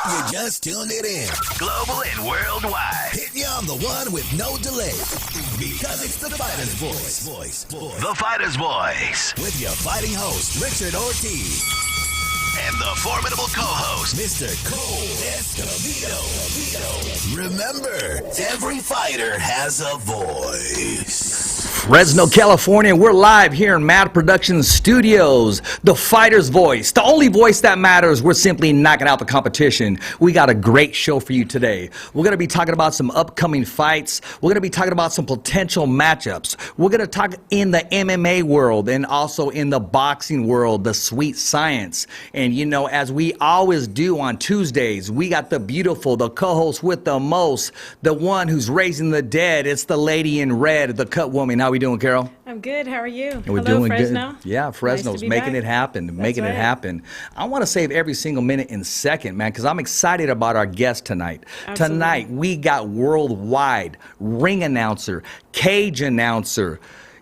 You just tuned it in. Global and worldwide. Hitting you on the one with no delay. Because it's the Fighter's Voice. The Fighter's Voice. With your fighting host, Richard Ortiz. And the formidable co-host, Mr. Cole Escovedo. Remember, every fighter has a voice. Fresno, California, we're live here in Mad Productions Studios. The Fighter's Voice, the only voice that matters. We're simply knocking out the competition. We got a great show for you today. We're going to be talking about some upcoming fights. We're going to be talking about some potential matchups. We're going to talk in the MMA world and also in the boxing world, the sweet science. And you know, as we always do on Tuesdays, we got the beautiful, the co-host with the most, the one who's raising the dead. It's the lady in red, the CUTWOMAN. How we doing, Carol? I'm good. How are you? We're Hello, doing Fresno. good. Yeah, Fresno's nice making back. it happen. That's right. I want to save every single minute and second, man, because I'm excited about our guest tonight. Absolutely. Tonight, we got worldwide ring announcer, cage announcer.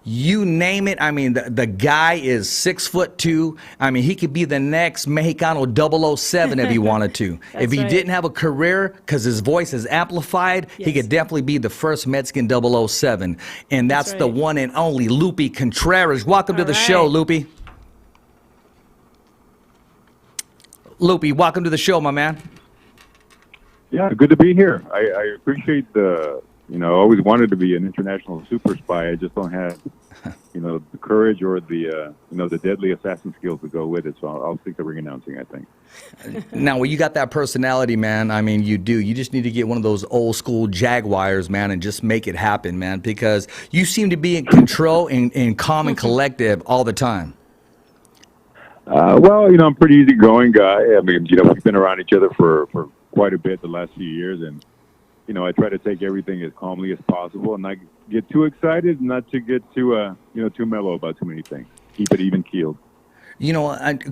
You name it. I mean, the guy is 6'2". I mean, he could be the next Mexicano 007 if he wanted to. If he right. didn't have a career, because his voice is amplified, he Yes. could definitely be the first Mexican 007. And that's the right. one and only Lupe Contreras. Welcome to All the right. show, Lupe. Lupe, welcome to the show, my man. Yeah, good to be here. I appreciate I always wanted to be an international super spy. I just don't have, the courage or the deadly assassin skills to go with it. So I'll stick to ring announcing, I think. Now, well, you got that personality, man. I mean, you do. You just need to get one of those old school Jaguars, man, and just make it happen, man, because you seem to be in control and calm and collective all the time. Well, I'm a pretty easygoing guy. I mean, we've been around each other for quite a bit the last few years, and I try to take everything as calmly as possible and not get too excited, not to get too mellow about too many things. Keep it even keeled.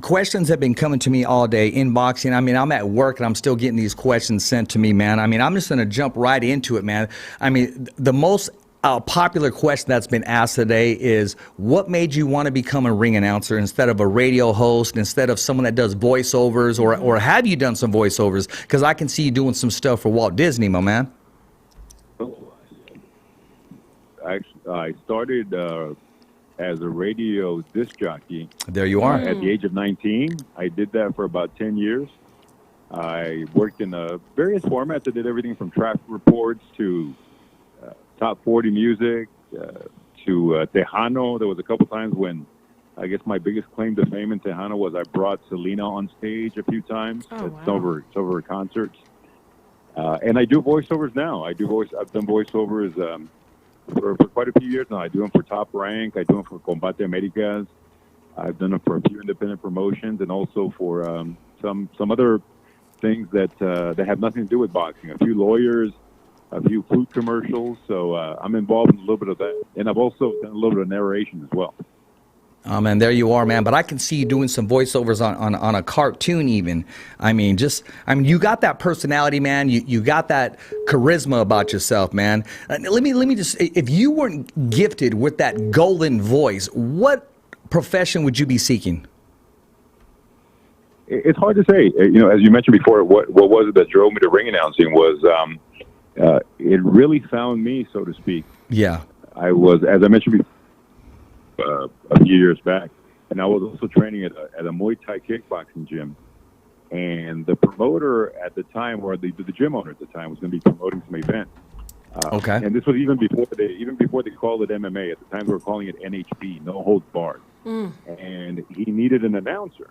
Questions have been coming to me all day in boxing. I mean, I'm at work and I'm still getting these questions sent to me, man. I mean, I'm just going to jump right into it, man. I mean, the most popular question that's been asked today is, what made you want to become a ring announcer instead of a radio host, instead of someone that does voiceovers, or have you done some voiceovers? Because I can see you doing some stuff for Walt Disney, my man. I started as a radio disc jockey. There you are. At the age of 19. I did that for about 10 years. I worked in various formats. I did everything from traffic reports to top 40 music to Tejano. There was a couple times when I guess my biggest claim to fame in Tejano was I brought Selena on stage a few times at over concerts. And I do voiceovers now. I've done voiceovers for quite a few years now. I do them for Top Rank. I do them for Combate Americas. I've done them for a few independent promotions and also for some other things that have nothing to do with boxing. A few lawyers, a few food commercials. So I'm involved in a little bit of that. And I've also done a little bit of narration as well. Oh, man, there you are, man. But I can see you doing some voiceovers on a cartoon even. I mean, you got that personality, man. You got that charisma about yourself, man. Let me just, if you weren't gifted with that golden voice, what profession would you be seeking? It's hard to say. As you mentioned before, what was it that drove me to ring announcing was it really found me, so to speak. Yeah. I was, as I mentioned before, a few years back, and I was also training at a Muay Thai kickboxing gym. And the promoter at the time, or the gym owner at the time, was going to be promoting some event. Okay. And this was even before they called it MMA. At the time, they were calling it NHB, No Holds Barred. And he needed an announcer.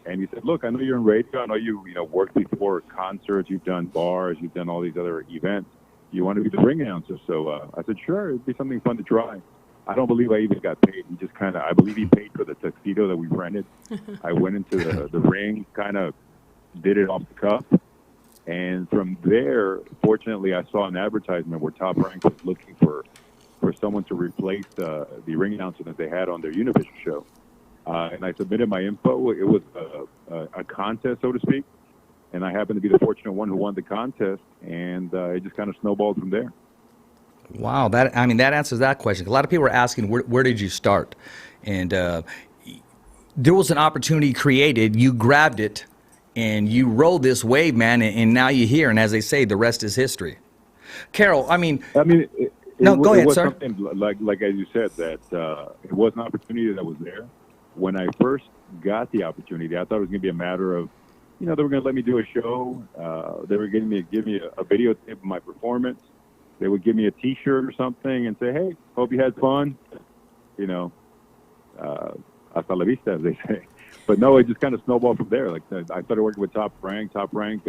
And he said, "Look, I know you're in radio. I know you worked before concerts. You've done bars. You've done all these other events. You want to be the ring announcer?" So I said, "Sure, it'd be something fun to try." I don't believe I even got paid. I believe he paid for the tuxedo that we rented. I went into the ring, kind of did it off the cuff. And from there, fortunately, I saw an advertisement where Top Rank was looking for someone to replace the ring announcer that they had on their Univision show. And I submitted my info. It was a contest, so to speak. And I happened to be the fortunate one who won the contest. And it just kind of snowballed from there. Wow, that answers that question. A lot of people are asking, where did you start? And there was an opportunity created. You grabbed it, and you rode this wave, man, and now you're here. And as they say, the rest is history. Carol, I mean, no, go ahead, was sir. Something like as you said, that it was an opportunity that was there. When I first got the opportunity, I thought it was going to be a matter of, they were going to let me do a show. They were going to give me a videotape of my performance. They would give me a T-shirt or something and say, "Hey, hope you had fun." Hasta la vista, as they say. But no, it just kind of snowballed from there. Like I started working with Top Rank. Top Rank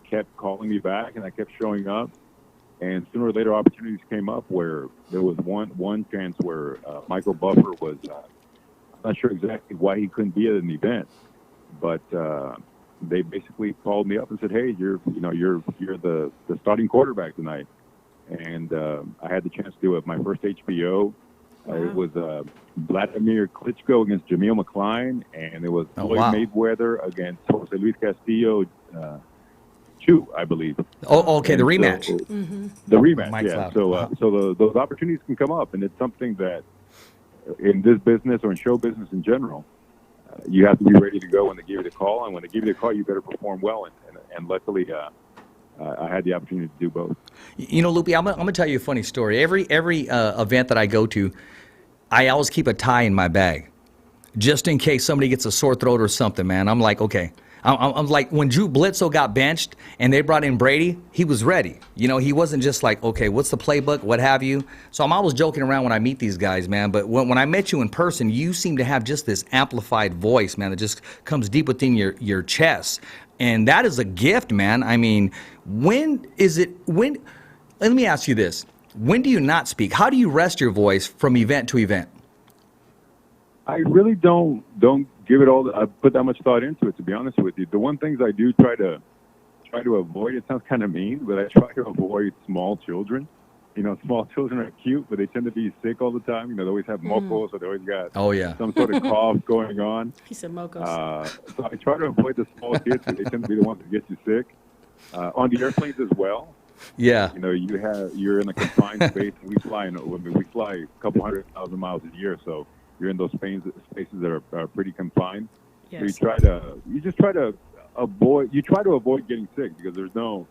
kept calling me back, and I kept showing up. And sooner or later, opportunities came up where there was one chance where Michael Buffer was. I'm not sure exactly why he couldn't be at an event, but they basically called me up and said, "Hey, you're the starting quarterback tonight." And I had the chance to do it. My first HBO. Wow. It was Vladimir Klitschko against Jameel McCline, and it was Floyd Mayweather against Jose Luis Castillo. Chu, I believe. Oh, okay, and the rematch. The rematch, Mike's yeah. loud. So those opportunities can come up, and it's something that in this business or in show business in general, you have to be ready to go when they give you the call, and when they give you the call, you better perform well. And luckily, I had the opportunity to do both. Lupe, I'm gonna tell you a funny story. Every event that I go to, I always keep a tie in my bag, just in case somebody gets a sore throat or something. Man, I'm like, okay. I'm like, when Drew Bledsoe got benched and they brought in Brady, he was ready. He wasn't just like, okay, what's the playbook, what have you. So I'm always joking around when I meet these guys, man. But when I met you in person, you seem to have just this amplified voice, man, that just comes deep within your chest. And that is a gift, man. I mean, let me ask you this. When do you not speak? How do you rest your voice from event to event? I really don't give it all. I put that much thought into it, to be honest with you. The one things I do try to avoid. It sounds kind of mean, but I try to avoid small children. Small children are cute, but they tend to be sick all the time. They always have mocos, or they always got some sort of cough going on. He said mocos. So I try to avoid the small kids, because they tend to be the ones that get you sick. On the airplanes as well. Yeah. You're in a confined space. We fly a couple 100,000 miles a year, so you're in those spaces that are pretty confined. Yes. So you try to avoid getting sick, because there's no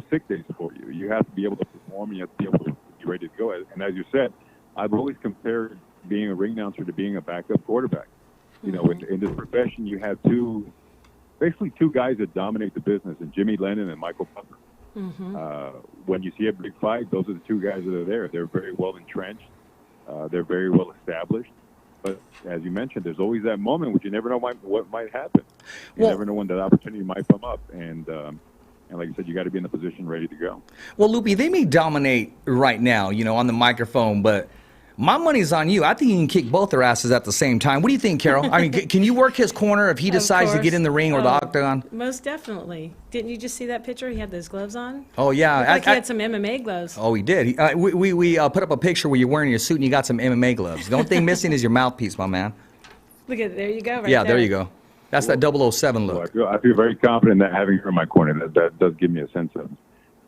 sick days for you. You have to be able to perform. You have to be able to be ready to go. And as you said, I've always compared being a ring announcer to being a backup quarterback. In this profession, you have basically two guys that dominate the business, and Jimmy Lennon and Michael Buffer. When you see a big fight, those are the two guys that are there. They're very well entrenched. They're very well established. But as you mentioned, there's always that moment which you never know what might happen. You never know when that opportunity might come up. And like you said, you got to be in a position ready to go. Well, Lupe, they may dominate right now, on the microphone, but my money's on you. I think you can kick both their asses at the same time. What do you think, Carol? I mean, can you work his corner if he decides to get in the ring or the octagon? Most definitely. Didn't you just see that picture? He had those gloves on. Oh, yeah. Looked like he had some MMA gloves. Oh, he did. We put up a picture where you're wearing your suit and you got some MMA gloves. The only thing missing is your mouthpiece, my man. Look at there you go. Right yeah, there you go. That's that 007 look. Well, I feel very confident that having her in my corner, that does give me a sense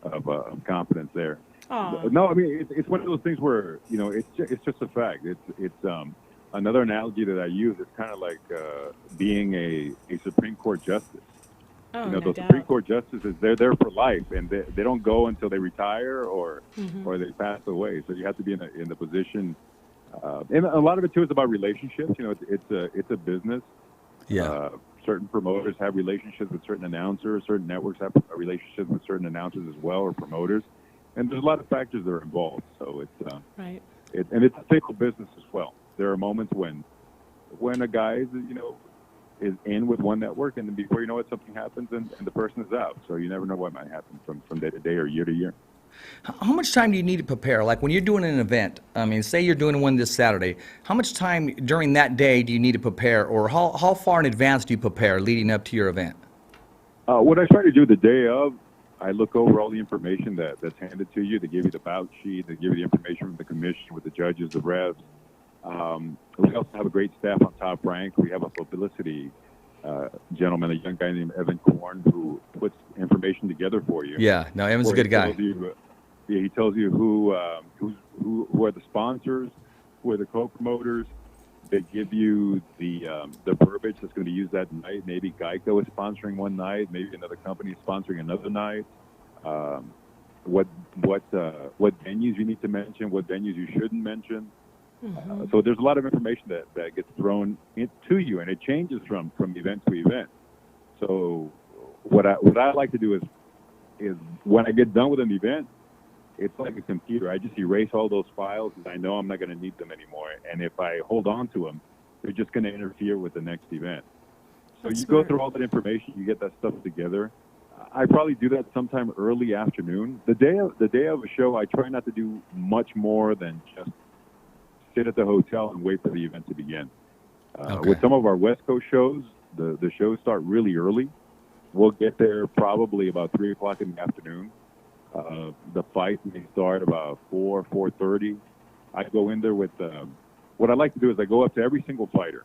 of confidence there. Aww. No, I mean, it's one of those things where, it's just a fact. It's another analogy that I use. It's kind of like being a Supreme Court justice. Oh, those no Supreme doubt. Court justices, they're there for life, and they don't go until they retire or they pass away. So you have to be in the position. And a lot of it too is about relationships. It's a business. Yeah. Certain promoters have relationships with certain announcers. Certain networks have relationships with certain announcers as well, or promoters. And there's a lot of factors that are involved. So it's right. And it's a fickle business as well. There are moments when a guy is in with one network, and then before you know it, something happens and the person is out. So you never know what might happen from day to day or year to year. How much time do you need to prepare? Like when you're doing an event, I mean, say you're doing one this Saturday, how much time during that day do you need to prepare, or how far in advance do you prepare leading up to your event? What I try to do the day of, I look over all the information that's handed to you. They give you the bout sheet. They give you the information from the commission with the judges, the refs. We also have a great staff on Top Rank. We have a publicity gentleman, a young guy named Evan Korn, who puts information together for you. Yeah, no, Evan's a good guy. He tells you who are the sponsors, who are the co-promoters, They give you the verbiage that's going to be used that night. Maybe Geico is sponsoring one night. Maybe another company is sponsoring another night. What venues you need to mention, what venues you shouldn't mention. So there's a lot of information that gets thrown into you, and it changes from event to event. So what I like to do is when I get done with an event, it's like a computer. I just erase all those files, and I know I'm not going to need them anymore. And if I hold on to them, they're just going to interfere with the next event. So That's you smart. go through all that information, you get that stuff together. I probably do that sometime early afternoon. The day of a show, I try not to do much more than just sit at the hotel and wait for the event to begin. With some of our West Coast shows, the shows start really early. We'll get there probably about 3 o'clock in the afternoon. The fight may start about 4:30. I go in there with what I like to do is I go up to every single fighter,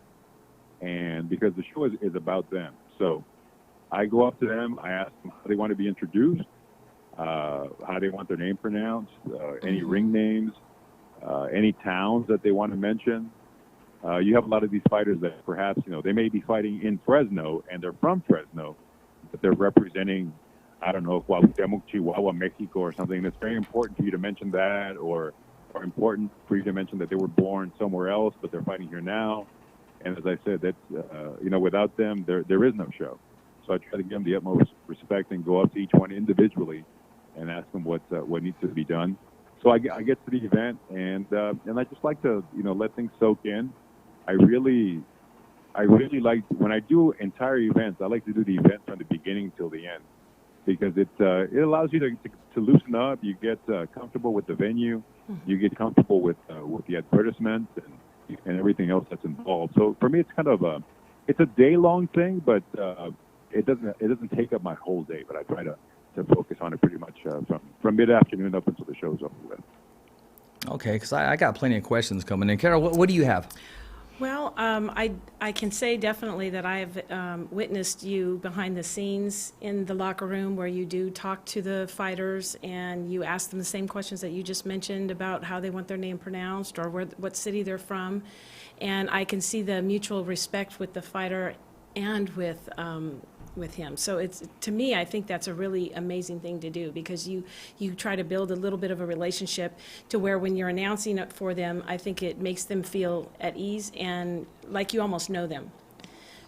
and because the show is about them, so I go up to them. I ask them how they want to be introduced, how they want their name pronounced, any ring names, any towns that they want to mention. You have a lot of these fighters that perhaps, they may be fighting in Fresno and they're from Fresno, but they're representing, I don't know, Cuauhtemoc, Chihuahua, Mexico or something. And it's very important for you to mention that, or important for you to mention that they were born somewhere else, but they're fighting here now. And as I said, that's, without them, there is no show. So I try to give them the utmost respect and go up to each one individually and ask them what needs to be done. So I get to the event, and I just like to let things soak in. I really like, when I do entire events, I like to do the event from the beginning till the end, because it allows you to loosen up. You get comfortable with the venue, you get comfortable with the advertisement and everything else that's involved. So for me, it's kind of it's a day-long thing, but it doesn't take up my whole day. But I try to focus on it pretty much from mid-afternoon up until the show's over with. Okay, because I got plenty of questions coming in. Carol, what do you have? Well, I can say definitely that I have witnessed you behind the scenes in the locker room, where you do talk to the fighters and you ask them the same questions that you just mentioned about how they want their name pronounced or what city they're from. And I can see the mutual respect with the fighter and with him. So to me, I think that's a really amazing thing to do, because you try to build a little bit of a relationship to where when you're announcing it for them, I think it makes them feel at ease and like you almost know them.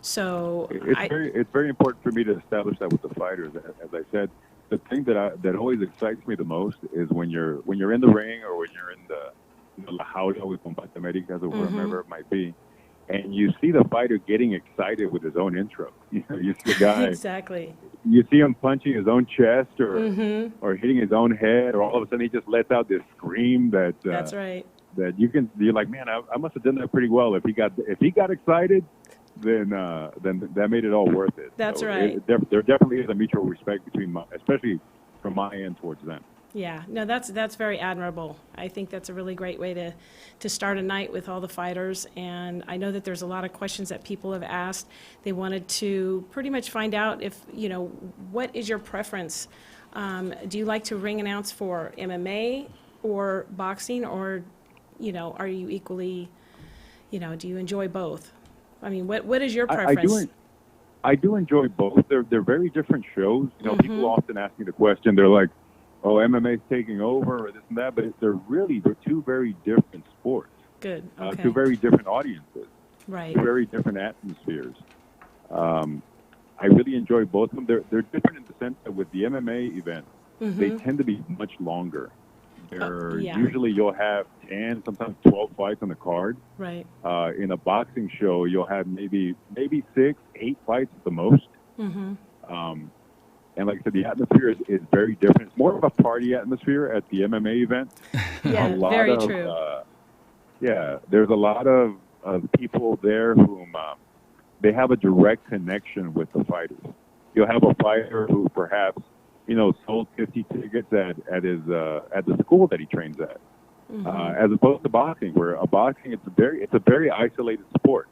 So it's very important for me to establish that with the fighters. As I said, the thing that always excites me the most is when you're in the ring, or when you're in the La Jaula with Combate Americas, or wherever it might be, and you see the fighter getting excited with his own intro. You see the guy. Exactly. You see him punching his own chest or hitting his own head, or all of a sudden he just lets out this scream that. That's right. That you're like, man, I must have done that pretty well. If he got excited, then that made it all worth it. That's so right. There definitely is a mutual respect between especially from my end towards them. Yeah, no, that's very admirable. I think that's a really great way to start a night with all the fighters. And I know that there's a lot of questions that people have asked. They wanted to pretty much find out if, what is your preference? Do you like to ring announce for MMA or boxing, or, are you equally, do you enjoy both? I mean, what is your preference? I do enjoy both. They're very different shows. People often ask me the question. They're like, oh, MMA's taking over, or this and that, but they're two very different sports. Good. Okay. Two very different audiences. Right. Two very different atmospheres. I really enjoy both of them. They're different in the sense that with the MMA events, they tend to be much longer. Usually you'll have 10, sometimes 12 fights on the card. Right. In a boxing show, you'll have maybe 6, 8 fights at the most. And like I said, the atmosphere is very different. It's more of a party atmosphere at the MMA event. Yeah, very true. There's a lot of people there whom they have a direct connection with the fighters. You'll have a fighter who perhaps sold 50 tickets at the school that he trains at, as opposed to boxing, where it's a very isolated sport.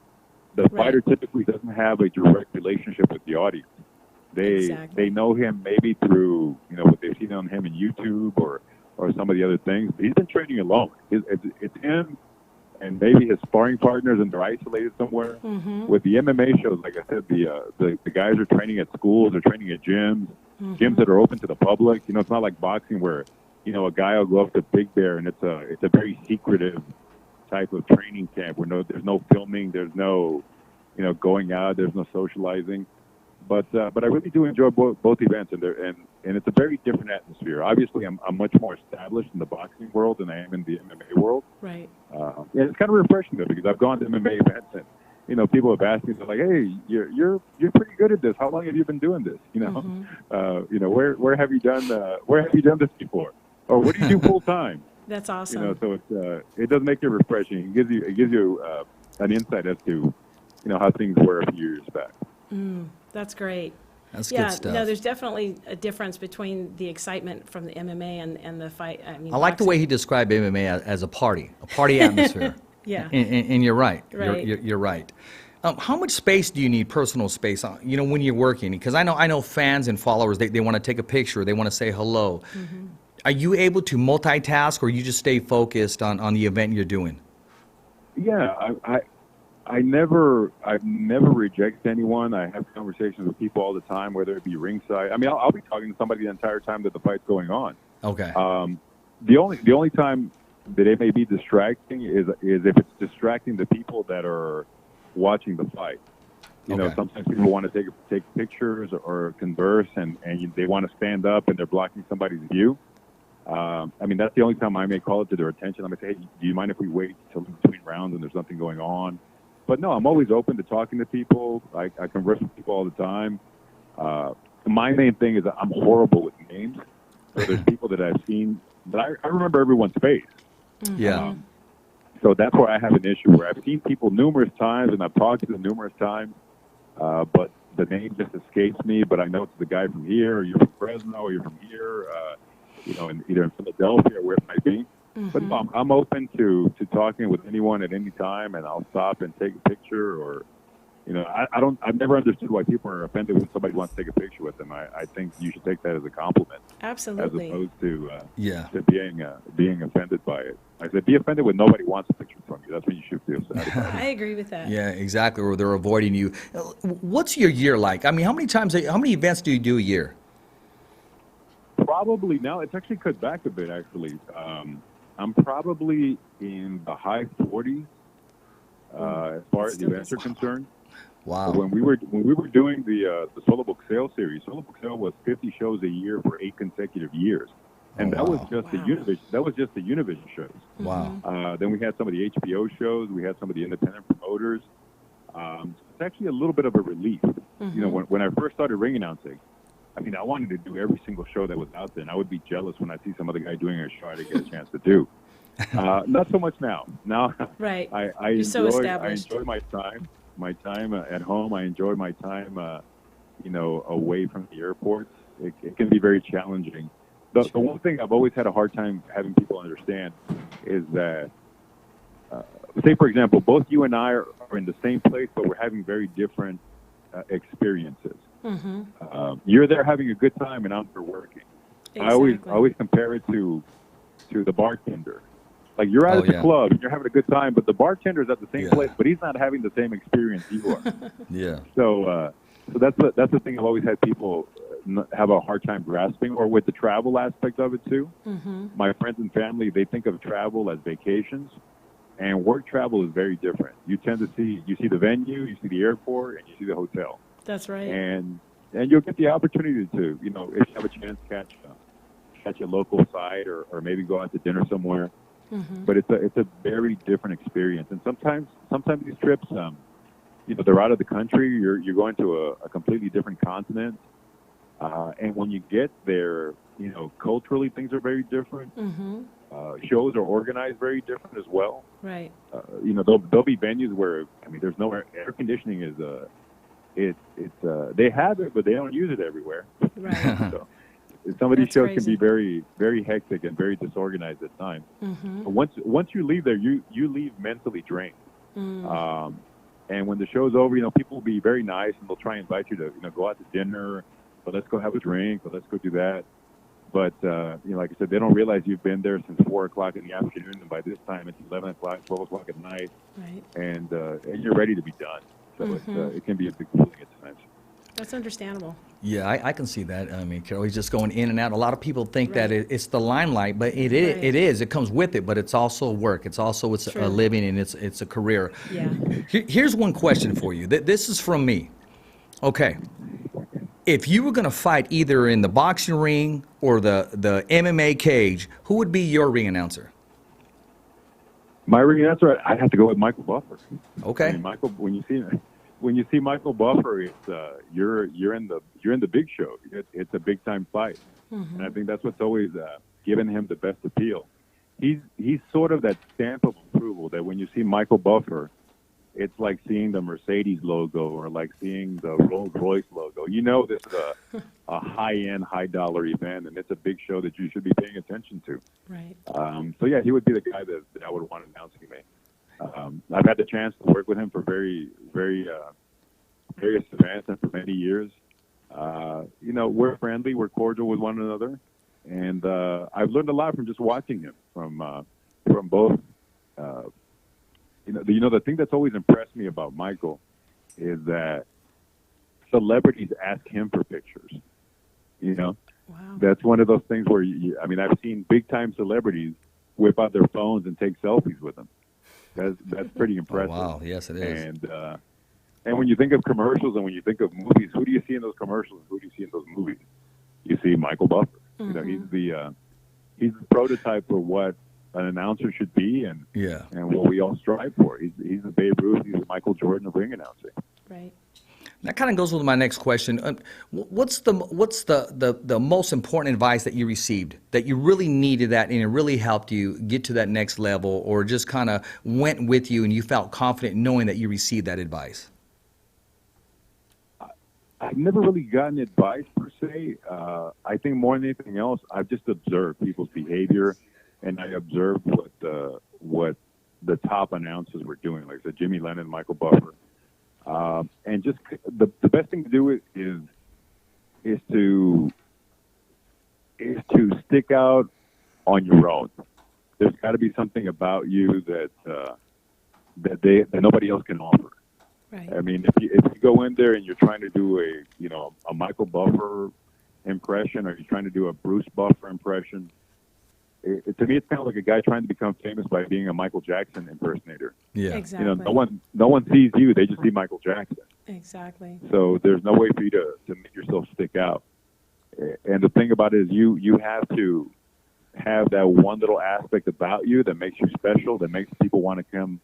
The fighter typically doesn't have a direct relationship with the audience. They know him maybe through what they've seen on him in YouTube or some of the other things. But he's been training alone. It's him and maybe his sparring partners, and they're isolated somewhere. With the MMA shows, like I said, the guys are training at schools, they're training at gyms, gyms that are open to the public. You know, it's not like boxing where, you know, a guy will go up to Big Bear and it's a very secretive type of training camp where there's no filming, there's no, you know, going out, there's no socializing. But I really do enjoy both events, and it's a very different atmosphere. Obviously, I'm much more established in the boxing world than I am in the MMA world. Right. Yeah, it's kind of refreshing though, because I've gone to MMA events and, you know, people have asked me, they're like, "Hey, you're pretty good at this. How long have you been doing this? You know, you know, where have you done this before, or what do you do full time?" That's awesome. You know, so it does make it refreshing. It gives you an insight as to, you know, how things were a few years back. That's great. That's Yeah, good stuff. no, there's definitely a difference between the excitement from the MMA and the fight. I mean, I like the way he described MMA as a party atmosphere. Yeah. And you're right. Right. You're right. How much space do you need, personal space, you know, when you're working? Because I know fans and followers, they want to take a picture, they want to say hello. Are you able to multitask, or you just stay focused on the event you're doing? Yeah, I never reject anyone. I have conversations with people all the time, whether it be ringside. I mean, I'll be talking to somebody the entire time that the fight's going on. Okay. The only time that it may be distracting is if it's distracting the people that are watching the fight. You know, sometimes people want to take pictures or converse, and they want to stand up and they're blocking somebody's view. I mean, that's the only time I may call it to their attention. I may say, "Hey, do you mind if we wait till between rounds and there's nothing going on?" But no, I'm always open to talking to people. I converse with people all the time. My main thing is that I'm horrible with names. So there's people that I've seen, but I remember everyone's face. Yeah. So that's where I have an issue, where I've seen people numerous times and I've talked to them numerous times, but the name just escapes me. But I know it's the guy from here, or you're from Fresno, or you're from here, you know, either in Philadelphia or where it might be. But no, I'm open to talking with anyone at any time, and I'll stop and take a picture, or, you know, I've never understood why people are offended when somebody wants to take a picture with them. I think you should take that as a compliment. Absolutely. As opposed to Yeah. being offended by it. I said, be offended when nobody wants a picture from you. That's when you should feel sad about it. I agree with that. Yeah, exactly. Or they're avoiding you. What's your year like? I mean, how many events do you do a year? Probably now it's actually cut back a bit. Actually, I'm probably in the high 40s as far as the events are concerned. Wow. When we were doing the Solo Book Sale series, Solo Book Sale was 50 shows a year for 8 consecutive years, and that was just the Univision. That was just the Univision shows. Wow. Then we had some of the HBO shows. We had some of the independent promoters. It's actually a little bit of a relief. You know, when I first started ring announcing, I mean, I wanted to do every single show that was out there, and I would be jealous when I see some other guy doing a show I didn't get a chance to do. Not so much now. Now, Right. I enjoy my time at home. I enjoy my time, you know, away from the airports. It can be very challenging. The one thing I've always had a hard time having people understand is that, say, for example, both you and I are in the same place, but we're having very different experiences. You're there having a good time, and I'm there working. Exactly. I always compare it to the bartender. Like, you're out at the club and you're having a good time, but the bartender's at the same place, but he's not having the same experience you are. Yeah. So that's the thing I've always had people have a hard time grasping, or with the travel aspect of it too. My friends and family, they think of travel as vacations, and work travel is very different. You tend to see the venue, you see the airport, and you see the hotel. That's right. And you'll get the opportunity to, you know, if you have a chance, catch a local site, or maybe go out to dinner somewhere. But it's a very different experience. And sometimes these trips, you know, they're out of the country. You're going to a completely different continent. And when you get there, you know, culturally things are very different. Shows are organized very different as well. Right. You know, there'll be venues where, I mean, there's no air conditioning. They have it, but they don't use it everywhere. Right. So some of these shows can be very, very hectic and very disorganized at times. But once you leave there, you leave mentally drained. And when the show's over, you know, people will be very nice, and they'll try and invite you to, you know, go out to dinner, or let's go have a drink, or let's go do that. But like I said, they don't realize you've been there since 4 o'clock in the afternoon, and by this time it's 11 o'clock, 12 o'clock at night, Right. and you're ready to be done. So it can be a big feeling at times. That's understandable. Yeah, I can see that. I mean, Carol, he's just going in and out. A lot of people think that Right. it's the limelight, but it is. Right. It is. It comes with it, but it's also work. It's a True. living, and it's a career. Yeah. Here's one question for you. This is from me. Okay. If you were going to fight either in the boxing ring or the MMA cage, who would be your ring announcer? My ring announcer, I'd have to go with Michael Buffer. Okay. I mean, Michael, when you see Michael Buffer, it's you're in the big show. It's a big time fight, and I think that's what's always given him the best appeal. He's sort of that stamp of approval that when you see Michael Buffer, it's like seeing the Mercedes logo or like seeing the Rolls Royce logo. You know this is a high-end, high-dollar event, and it's a big show that you should be paying attention to. Right. So, yeah, he would be the guy that I would want announcing me. I've had the chance to work with him for various events and for many years. We're friendly, we're cordial with one another, and I've learned a lot from just watching him from both. The thing that's always impressed me about Michael is that celebrities ask him for pictures. Wow. That's one of those things where I've seen big time celebrities whip out their phones and take selfies with them. That's pretty impressive. Oh, wow. Yes, it is. And when you think of commercials and when you think of movies, who do you see in those commercials? Who do you see in those movies? You see Michael Buffer. He's the prototype for what an announcer should be, and what we all strive for. He's the Babe Ruth. He's the Michael Jordan of ring announcing. Right. That kind of goes with my next question. What's the most important advice that you received that you really needed that and it really helped you get to that next level, or just kind of went with you and you felt confident knowing that you received that advice? I've never really gotten advice per se. I think more than anything else, I've just observed people's behavior, and I observed what the top announcers were doing, like the Jimmy Lennon, Michael Buffer. And just the best thing to do is to stick out on your own. There's got to be something about you that nobody else can offer. Right. I mean, if you go in there and you're trying to do a Michael Buffer impression, or you're trying to do a Bruce Buffer impression, to me, it's kind of like a guy trying to become famous by being a Michael Jackson impersonator. Yeah. Exactly. No one sees you; they just see Michael Jackson. Exactly. So there's no way for you to make yourself stick out. And the thing about it is, you have to have that one little aspect about you that makes you special, that makes people want to come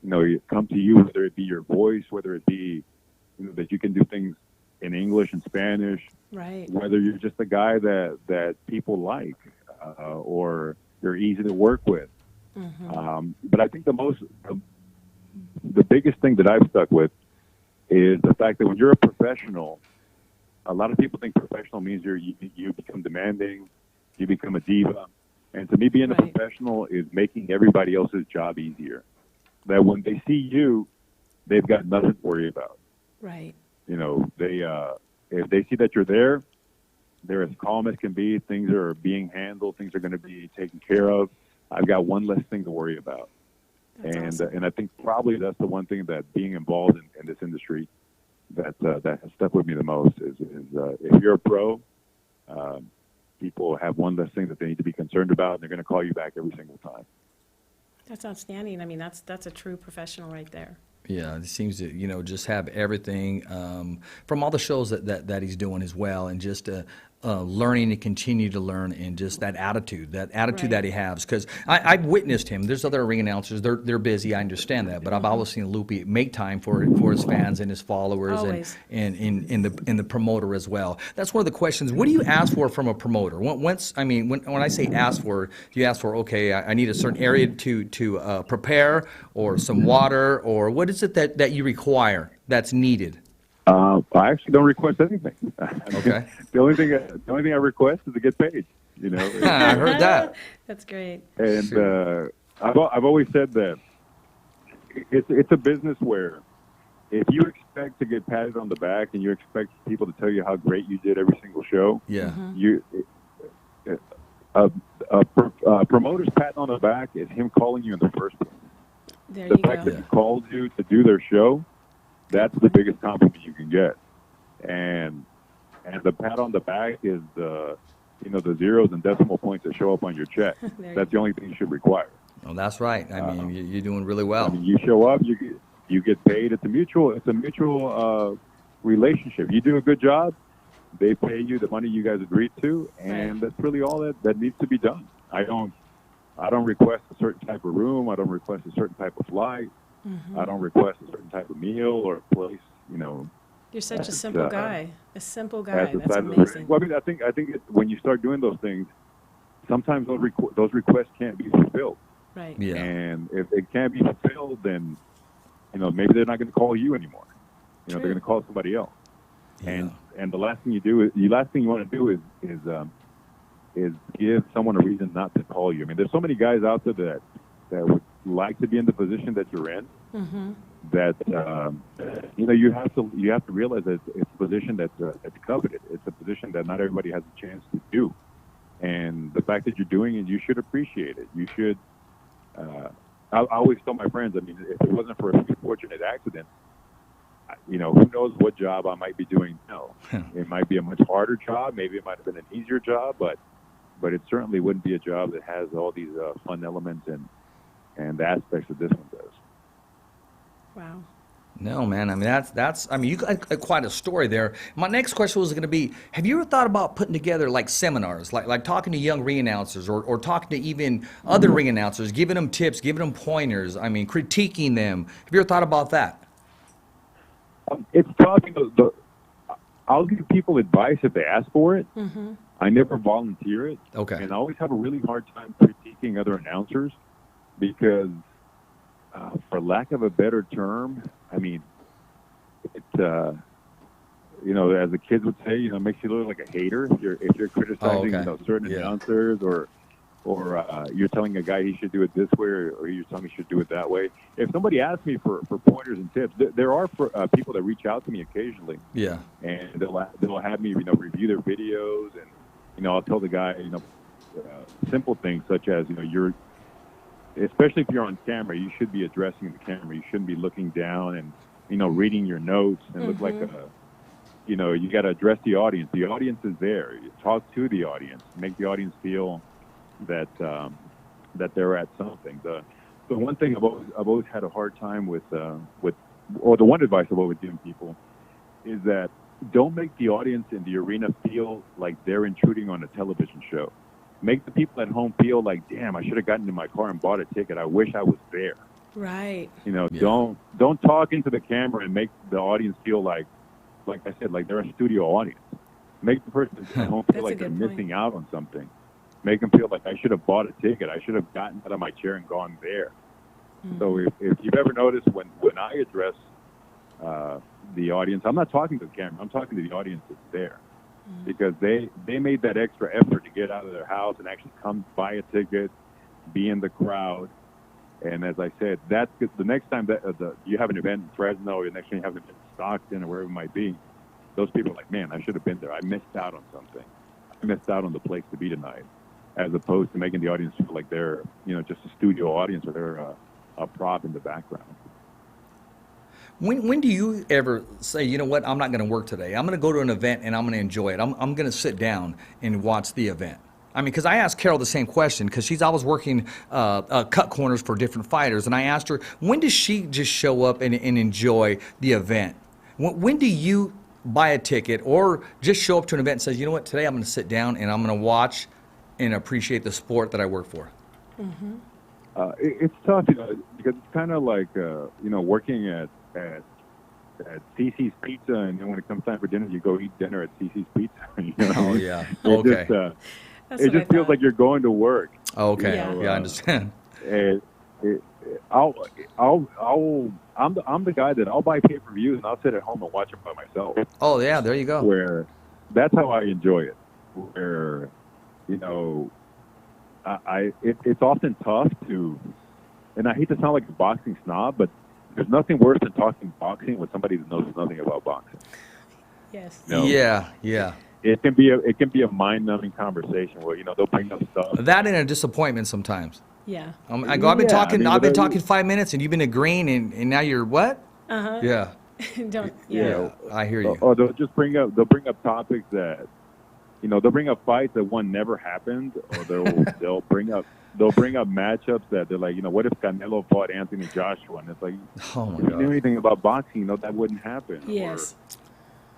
to you, whether it be your voice, whether it be that you can do things in English and Spanish, Right. whether you're just a guy that people like, or you're easy to work with. But I think the biggest thing that I've stuck with is the fact that when you're a professional, a lot of people think professional means you become demanding, you become a diva. And to me, being a Right. professional is making everybody else's job easier. That when they see you, they've got nothing to worry about. Right. If they see that you're there, they're as calm as can be. Things are being handled. Things are going to be taken care of. I've got one less thing to worry about. That's awesome. And I think probably that's the one thing that being involved in this industry that has stuck with me the most is if you're a pro, people have one less thing that they need to be concerned about, and they're going to call you back every single time. That's outstanding. I mean, that's a true professional right there. Yeah, it seems to just have everything from all the shows that he's doing as well, and just learning to continue to learn, and just that attitude Right. that he has. Because I've witnessed him. There's other ring announcers. They're busy. I understand that, but I've always seen Lupe make time for his fans and his followers, Always. and in the promoter as well. That's one of the questions. What do you ask for from a promoter? When I say ask for, do you ask for, okay, I need a certain area to prepare, or some water, or what is it that you require that's needed? I actually don't request anything. Okay. The only thing I request is to get paid. I heard that. That's great. And I've always said that it's a business where if you expect to get patted on the back and you expect people to tell you how great you did every single show, Yeah. Promoter's pat on the back is him calling you in the first place. There The you fact go. that he called you to do their show, that's the biggest compliment you can get. And the pat on the back is the zeros and decimal points that show up on your check. There That's the only thing you should require. Well, that's right. I mean, you're doing really well. I mean, you show up, you get paid. It's a mutual relationship. You do a good job, they pay you the money you guys agreed to, and that's really all that needs to be done. I don't request a certain type of room. I don't request a certain type of flight. I don't request a certain type of meal or place. You're such a simple guy. A simple guy. at the That's side of the amazing. ring. Well, I mean, I think when you start doing those things, sometimes those requests can't be fulfilled. Right. Yeah. And if it can't be fulfilled, then maybe they're not going to call you anymore. They're going to call somebody else. Yeah. And the last thing you want to do is give someone a reason not to call you. I mean, there's so many guys out there that would like to be in the position that you're in. That you have to realize that it's a position that's coveted. It's a position that not everybody has a chance to do. And the fact that you're doing it, you should appreciate it. You should. I always tell my friends, I mean, if it wasn't for a few fortunate accidents, who knows what job I might be doing now. It might be a much harder job. Maybe it might have been an easier job, but it certainly wouldn't be a job that has all these fun elements and aspects that this one does. Wow. No, man. I mean, that's. I mean, you got quite a story there. My next question was going to be: have you ever thought about putting together like seminars, like talking to young ring announcers, or talking to even other ring announcers, giving them tips, giving them pointers? I mean, critiquing them. Have you ever thought about that? It's tough. I'll give people advice if they ask for it. I never volunteer it. Okay. And I always have a really hard time critiquing other announcers because, for lack of a better term, I mean, it as the kids would say, makes you look like a hater if you're criticizing certain announcers or you're telling a guy he should do it this way or you're telling him he should do it that way. If somebody asks me for pointers and tips, there are people that reach out to me occasionally. Yeah. And they'll have me review their videos and I'll tell the guy simple things such as especially if you're on camera, you should be addressing the camera. You shouldn't be looking down and reading your notes and look like you got to address the audience. The audience is there. You talk to the audience, make the audience feel that they're at something. The one thing I've always had a hard time with or the one advice I've always given people is that don't make the audience in the arena feel like they're intruding on a television show. Make the people at home feel like, damn, I should have gotten in my car and bought a ticket. I wish I was there. Right. Don't talk into the camera and make the audience feel like I said, like they're a studio audience. Make the person at home feel like they're missing out on something. Make them feel like I should have bought a ticket. I should have gotten out of my chair and gone there. So if you've ever noticed when I address the audience, I'm not talking to the camera. I'm talking to the audience that's there. Because they made that extra effort to get out of their house and actually come buy a ticket, be in the crowd. And as I said, that's the next time that you have an event in Fresno or the next time you have an event in Stockton or wherever it might be, those people are like, man, I should have been there. I missed out on something. I missed out on the place to be tonight, as opposed to making the audience feel like they're, just a studio audience or they're a prop in the background. When do you ever say, you know what, I'm not going to work today. I'm going to go to an event and I'm going to enjoy it. I'm going to sit down and watch the event. I mean, because I asked Carol the same question because she's always working cut corners for different fighters. And I asked her, when does she just show up and enjoy the event? When do you buy a ticket or just show up to an event and say, you know what, today I'm going to sit down and I'm going to watch and appreciate the sport that I work for? It's tough, because it's kind of like, working at CC's Pizza, and then when it comes time for dinner, you go eat dinner at CC's Pizza. Oh, yeah. Okay. It just feels like you're going to work. Oh, okay. Yeah, I understand. I'm the guy that I'll buy pay-per-views and I'll sit at home and watch them by myself. Oh, yeah, there you go. Where that's how I enjoy it. Where, it's often tough to, and I hate to sound like a boxing snob, but there's nothing worse than talking boxing with somebody that knows nothing about boxing. Yes. Yeah. it can be a mind-numbing conversation where they'll bring up stuff. That and a disappointment sometimes. Yeah. I've been Yeah, talking. I mean, I've been but- talking 5 minutes, and you've been agreeing, and now you're what? Yeah. Don't. Yeah. I hear you. Or they'll just bring up topics that they'll bring up fights that one never happened, or they'll bring up matchups that they're like, what if Canelo fought Anthony Joshua? And it's like, Oh my if you knew God. anything about boxing, that wouldn't happen. Yes.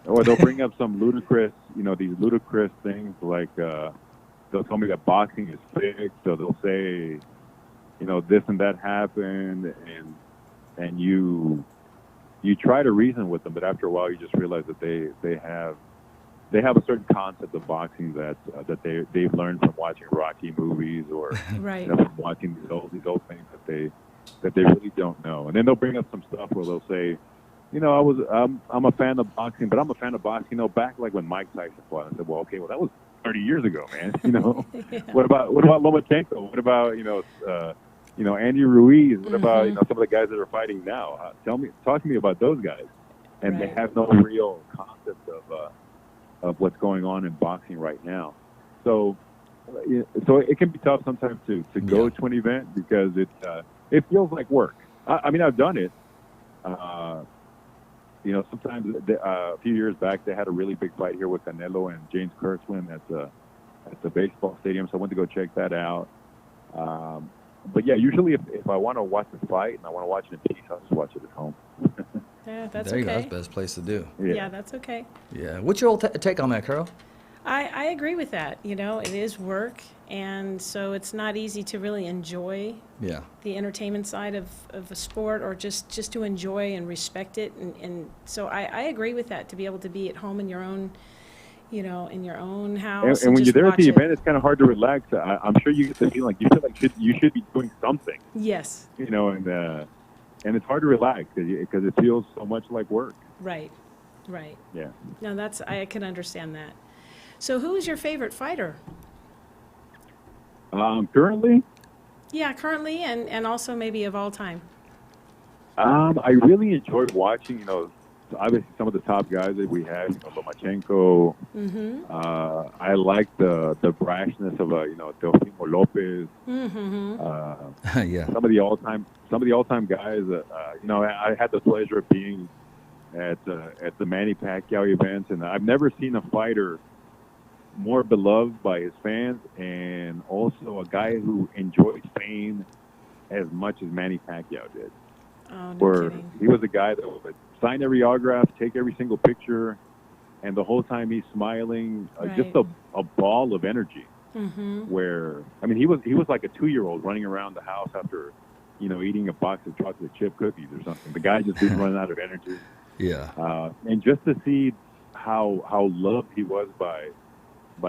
Or they'll bring up some ludicrous, these ludicrous things like they'll tell me that boxing is fixed, or they'll say, this and that happened, and you try to reason with them, but after a while you just realize that they have a certain concept of boxing that they've learned from watching Rocky movies or Right. from watching these old things that they really don't know. And then they'll bring up some stuff where they'll say, I'm a fan of boxing, but I'm a fan of boxing, back like when Mike Tyson fought. I said, well, okay, that was 30 years ago, man. Yeah. What about Lomachenko? What about Andy Ruiz? What about some of the guys that are fighting now? Talk to me about those guys. And Right. they have no real concept of what's going on in boxing right now. So it can be tough sometimes to go to an event because it feels like work. I mean, I've done it. Sometimes a few years back they had a really big fight here with Canelo and James Kurtzman at the baseball stadium, so I went to go check that out. But yeah, usually if I want to watch the fight and I want to watch it in peace, I'll just watch it at home. Yeah, that's There you go. okay. That's the best place to do. Yeah, that's okay. Yeah. What's your old take on that, Carol? I agree with that. It is work, and so it's not easy to really enjoy Yeah. the entertainment side of a sport, or just to enjoy and respect it. And so I agree with that, to be able to be at home in your own, in your own house. And when you're just there at watch the it. event, it's kind of hard to relax. I'm sure you get the feeling like you feel like you should be doing something, Yes, and it's hard to relax because it feels so much like work. right. Yeah. No, I can understand that. So who is your favorite fighter? Currently, Yeah, currently and also maybe of all time. I really enjoyed watching, obviously some of the top guys that we had, Lomachenko. I like the brashness of Teofimo Lopez. Yeah. Some of the all-time guys. I had the pleasure of being at the Manny Pacquiao events, and I've never seen a fighter more beloved by his fans, and also a guy who enjoyed fame as much as Manny Pacquiao did. Oh, no Where kidding. he was a guy that would sign every autograph, take every single picture, and the whole time he's smiling, just Right. a ball of energy. Mm-hmm. Where he was like a 2-year-old running around the house after eating a box of chocolate chip cookies or something. The guy just didn't run out of energy. Yeah. And just to see how loved he was by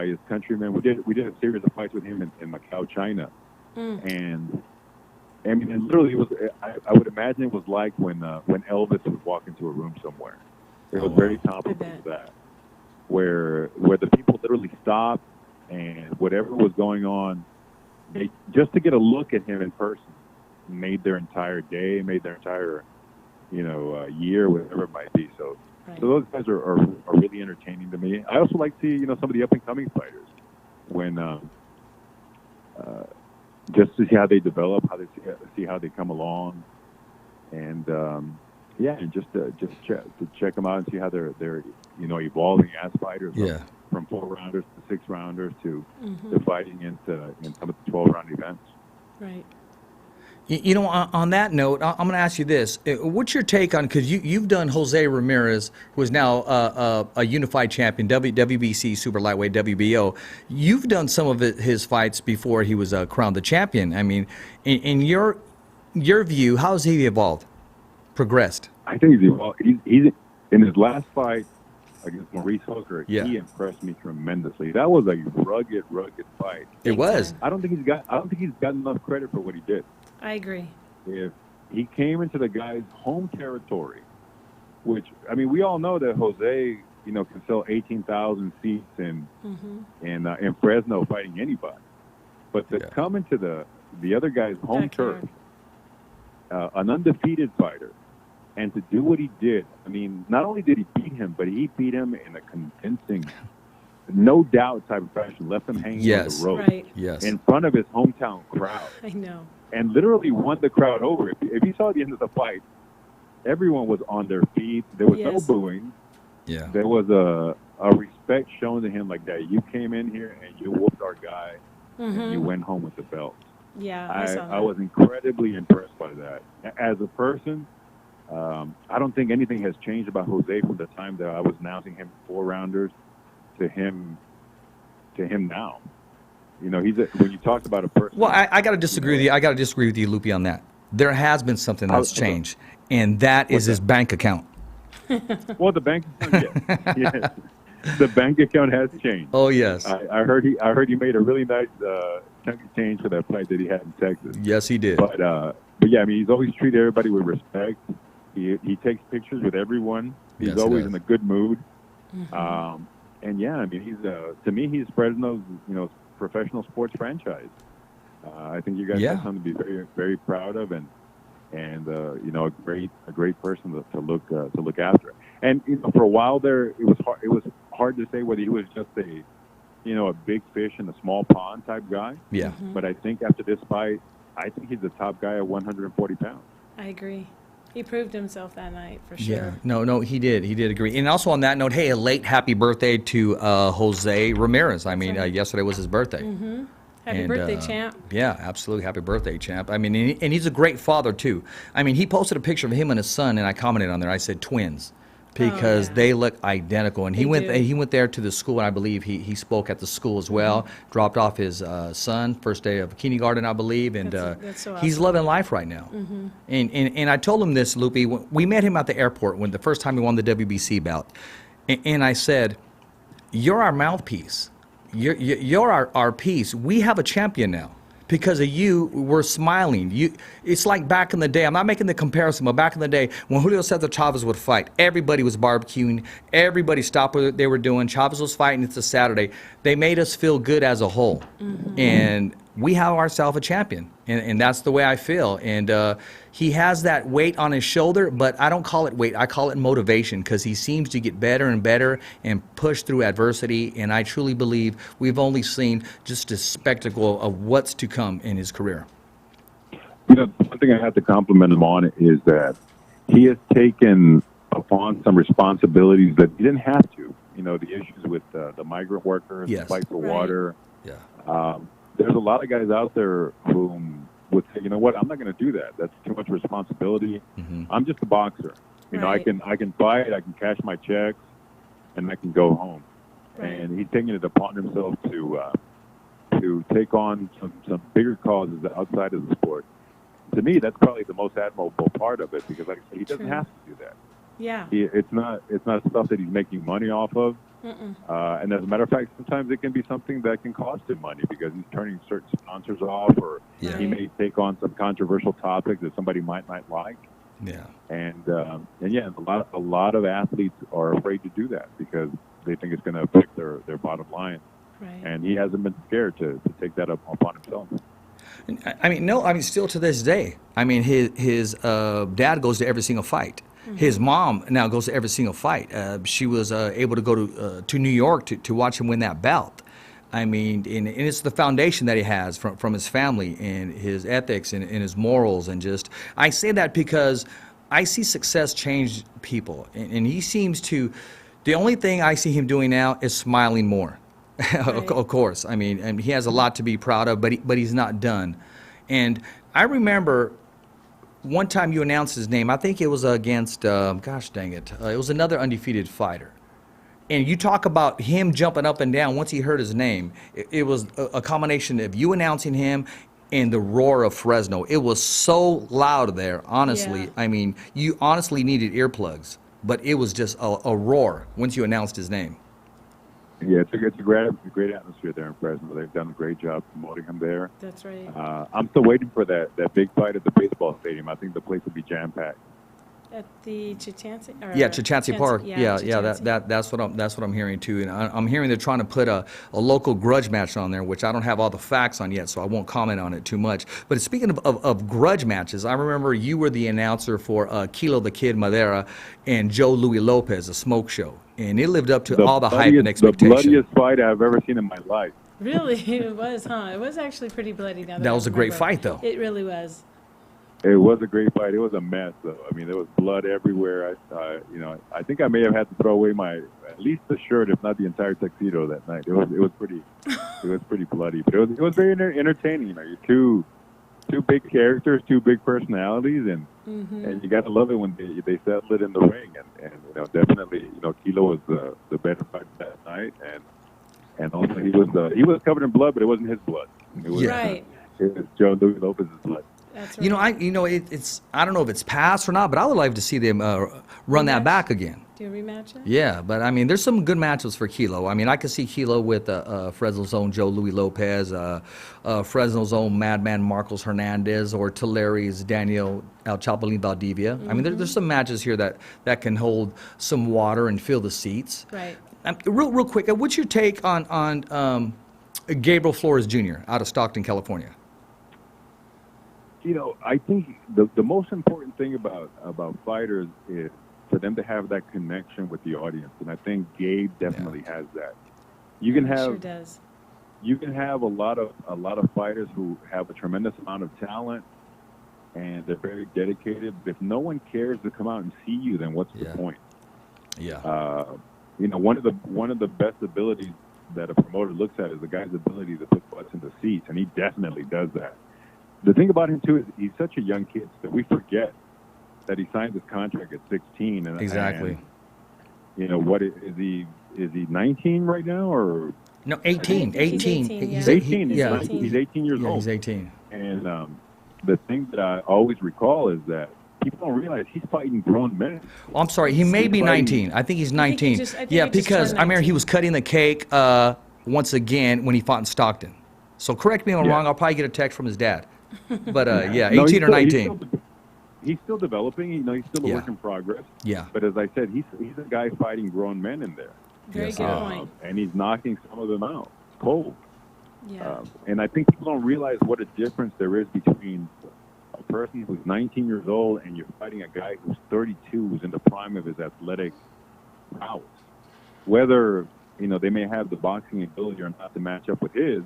his countrymen. We did a series of fights with him in Macau, China, and I mean, it literally was. I would imagine it was like when Elvis would walk into a room somewhere. It was very comparable to that, where the people literally stopped and whatever was going on, just to get a look at him in person, made their entire day, made their entire year, whatever it might be. So. Right. So those guys are really entertaining to me. I also like to see some of the up and coming fighters when just to see how they develop, see how they come along, and and just to check them out and see how they're evolving as fighters. Yeah. From 4-rounders to 6-rounders to fighting in some of the 12-round events. Right. On that note, I'm going to ask you this. What's your take on, because you've done Jose Ramirez, who is now a unified champion, WBC super lightweight, WBO. You've done some of his fights before he was crowned the champion. I mean, in your view, how has he evolved, progressed? I think he's evolved. He's in his last fight against Maurice Hooker. Yeah. He impressed me tremendously. That was a rugged fight. It was. I don't think he's got enough credit for what he did. I agree. If he came into the guy's home territory, which, I mean, we all know that Jose, can sell 18,000 seats in Fresno fighting anybody. But to come into the other guy's home turf, an undefeated fighter, and to do what he did, I mean, not only did he beat him, but he beat him in a convincing no doubt type of fashion, left him hanging Yes. on the rope Right. Yes. in front of his hometown crowd, I know. and literally won the crowd over. If you saw the end of the fight, everyone was on their feet. There was no Yes. booing. Yeah. There was a respect shown to him, like that. You came in here and you whooped our guy, and you went home with the belt. Yeah, I saw that. I was incredibly impressed by that. As a person, I don't think anything has changed about Jose from the time that I was announcing him 4-rounders to him now. You know, when you talk about a person. Well, I got to disagree with you. I got to disagree with you, Lupe, on that. There has been something that's changed, and that is his bank account. Well, the bank account, yes. The bank account has changed. Oh, yes. I heard he made a really nice chunk of change for that fight that he had in Texas. Yes, he did. But yeah, I mean, he's always treated everybody with respect. He takes pictures with everyone. He's Yes, he always does. in a good mood. And yeah, I mean, he's to me, he's Fresno's professional sports franchise. I think you guys Yeah. have something to be very, very proud of, and a great person to look after. And for a while there, it was hard to say whether he was just a big fish in a small pond type guy. Yeah. But I think after this fight, I think he's the top guy at 140 pounds. I agree. He proved himself that night, for sure. Yeah. No, he did. He did agree. And also on that note, hey, a late happy birthday to Jose Ramirez. I mean, yesterday was his birthday. Happy And, birthday, champ. Yeah, absolutely. Happy birthday, champ. I mean, and he's a great father, too. I mean, he posted a picture of him and his son, and I commented on there. I said twins because yeah. they look identical. And he They went there to the school, and I believe he spoke at the school as well, dropped off his son, first day of kindergarten, I believe, and That's so he's awesome. loving life right now. And I told him this, Lupe, we met him at the airport when the first time he won the WBC bout. And I said, you're our mouthpiece. You're our piece. We have a champion now. Because of you, we're smiling. It's like back in the day. I'm not making the comparison, but back in the day, when Julio Cesar Chavez would fight, everybody was barbecuing. Everybody stopped what they were doing. Chavez was fighting. It's a Saturday. They made us feel good as a whole. And we have ourselves a champion. And that's the way I feel. And he has that weight on his shoulder, but I don't call it weight. I call it motivation because he seems to get better and better and push through adversity. And I truly believe we've only seen just a spectacle of what's to come in his career. One thing I have to compliment him on is that he has taken upon some responsibilities that he didn't have to. The issues with the migrant workers, Yes. the fight for Right. water. Yeah. There's a lot of guys out there who would say, you know what, I'm not going to do that. That's too much responsibility. I'm just a boxer. I Right. can fight, I can cash my checks, and I can go home. Right. And he's taking it upon himself to take on some bigger causes outside of the sport. To me, that's probably the most admirable part of it because, like I said, he doesn't True. have to do that. Yeah. It's not stuff that he's making money off of. And as a matter of fact, sometimes it can be something that can cost him money because he's turning certain sponsors off, or Yeah. he may take on some controversial topic that somebody might not like. Yeah. And yeah, a lot of athletes are afraid to do that because they think it's going to affect their bottom line. Right. And he hasn't been scared to take that upon himself. I mean, still to this day, I mean, his dad goes to every single fight. His mom now goes to every single fight. She was able to go to New York to watch him win that bout. I mean, and it's the foundation that he has from his family and his ethics and his morals. And just, I say that because I see success change people. And he seems to, the only thing I see him doing now is smiling more. Of course. I mean, and he has a lot to be proud of, but he's not done. And I remember one time you announced his name. I think it was against, gosh dang it, it was another undefeated fighter. And you talk about him jumping up and down once he heard his name. It was a combination of you announcing him and the roar of Fresno. It was so loud there, honestly. Yeah. I mean, you honestly needed earplugs, but it was just a roar once you announced his name. Yeah, it's a great atmosphere there in Fresno. They've done a great job promoting him there. That's right. I'm still waiting for that big fight at the baseball stadium. I think the place will be jam-packed. At the Chichansey? Yeah, Chichansey Park. Yeah, Chichansey. that's what I'm hearing too. And I'm hearing they're trying to put a local grudge match on there, which I don't have all the facts on yet, so I won't comment on it too much. But speaking of grudge matches, I remember you were the announcer for Kilo the Kid Madera and Joe Louis Lopez, a smoke show. And it lived up to all the hype and The expectation. bloodiest fight I've ever seen in my life. Really, it was, huh? It was actually pretty bloody. Now That was I a great remember. fight, though. It really was. It was a great fight. It was a mess, though. I mean, there was blood everywhere. I think I may have had to throw away at least the shirt, if not the entire tuxedo that night. It was pretty bloody, but it was very entertaining. You know, you're two big characters, two big personalities, and you got to love it when they settle it in the ring. And you know, definitely, you know, Kilo was the better fighter that night, and also he was covered in blood, but it wasn't his blood. It was, Right. It was Joe Louis Lopez's blood. That's right. It's I don't know if it's passed or not, but I would like to see them run that Rematch? back again. Do a rematch? Yeah, but I mean, there's some good matches for Kilo. I mean, I could see Kilo with Fresno's own Joe Louis Lopez, Fresno's own Madman Marcos Hernandez, or Tulari's Daniel El Chapulín Valdivia. I mean, there's some matches here that can hold some water and fill the seats. Right. Real quick, what's your take on Gabriel Flores Jr. out of Stockton, California? You know, I think the most important thing about fighters is for them to have that connection with the audience, and I think Gabe definitely has that. You can He have sure does. you can have a lot of fighters who have a tremendous amount of talent and they're very dedicated. But if no one cares to come out and see you, then what's the point? Yeah. You know, one of the best abilities that a promoter looks at is the guy's ability to put butts in the seats, and he definitely does that. The thing about him too is he's such a young kid that we forget that he signed his contract at 16. Exactly. And, you know, what is he 19 right now, or No, 18. I think he's 18, yeah. he's 18? Yeah. He's 18 years Yeah, old. he's 18. And the thing that I always recall is that people don't realize he's fighting grown men. Oh, I'm sorry, he may be He's fighting- 19. I think he's I think he 19. just- I think Yeah, he just because turned I remember he 19. was cutting the cake once again when he fought in Stockton. So correct me if I'm Yeah. wrong. I'll probably get a text from his dad. But yeah, No, 18 or 19. He's still developing. You know, he's still a Yeah. work in progress. Yeah. But as I said, he's a guy fighting grown men in there. Very Yes, good sir. point. And he's knocking some of them out cold. Yeah. And I think people don't realize what a difference there is between a person who's 19 years old and you're fighting a guy who's 32, who's in the prime of his athletic prowess. Whether, you know, they may have the boxing ability or not to match up with his,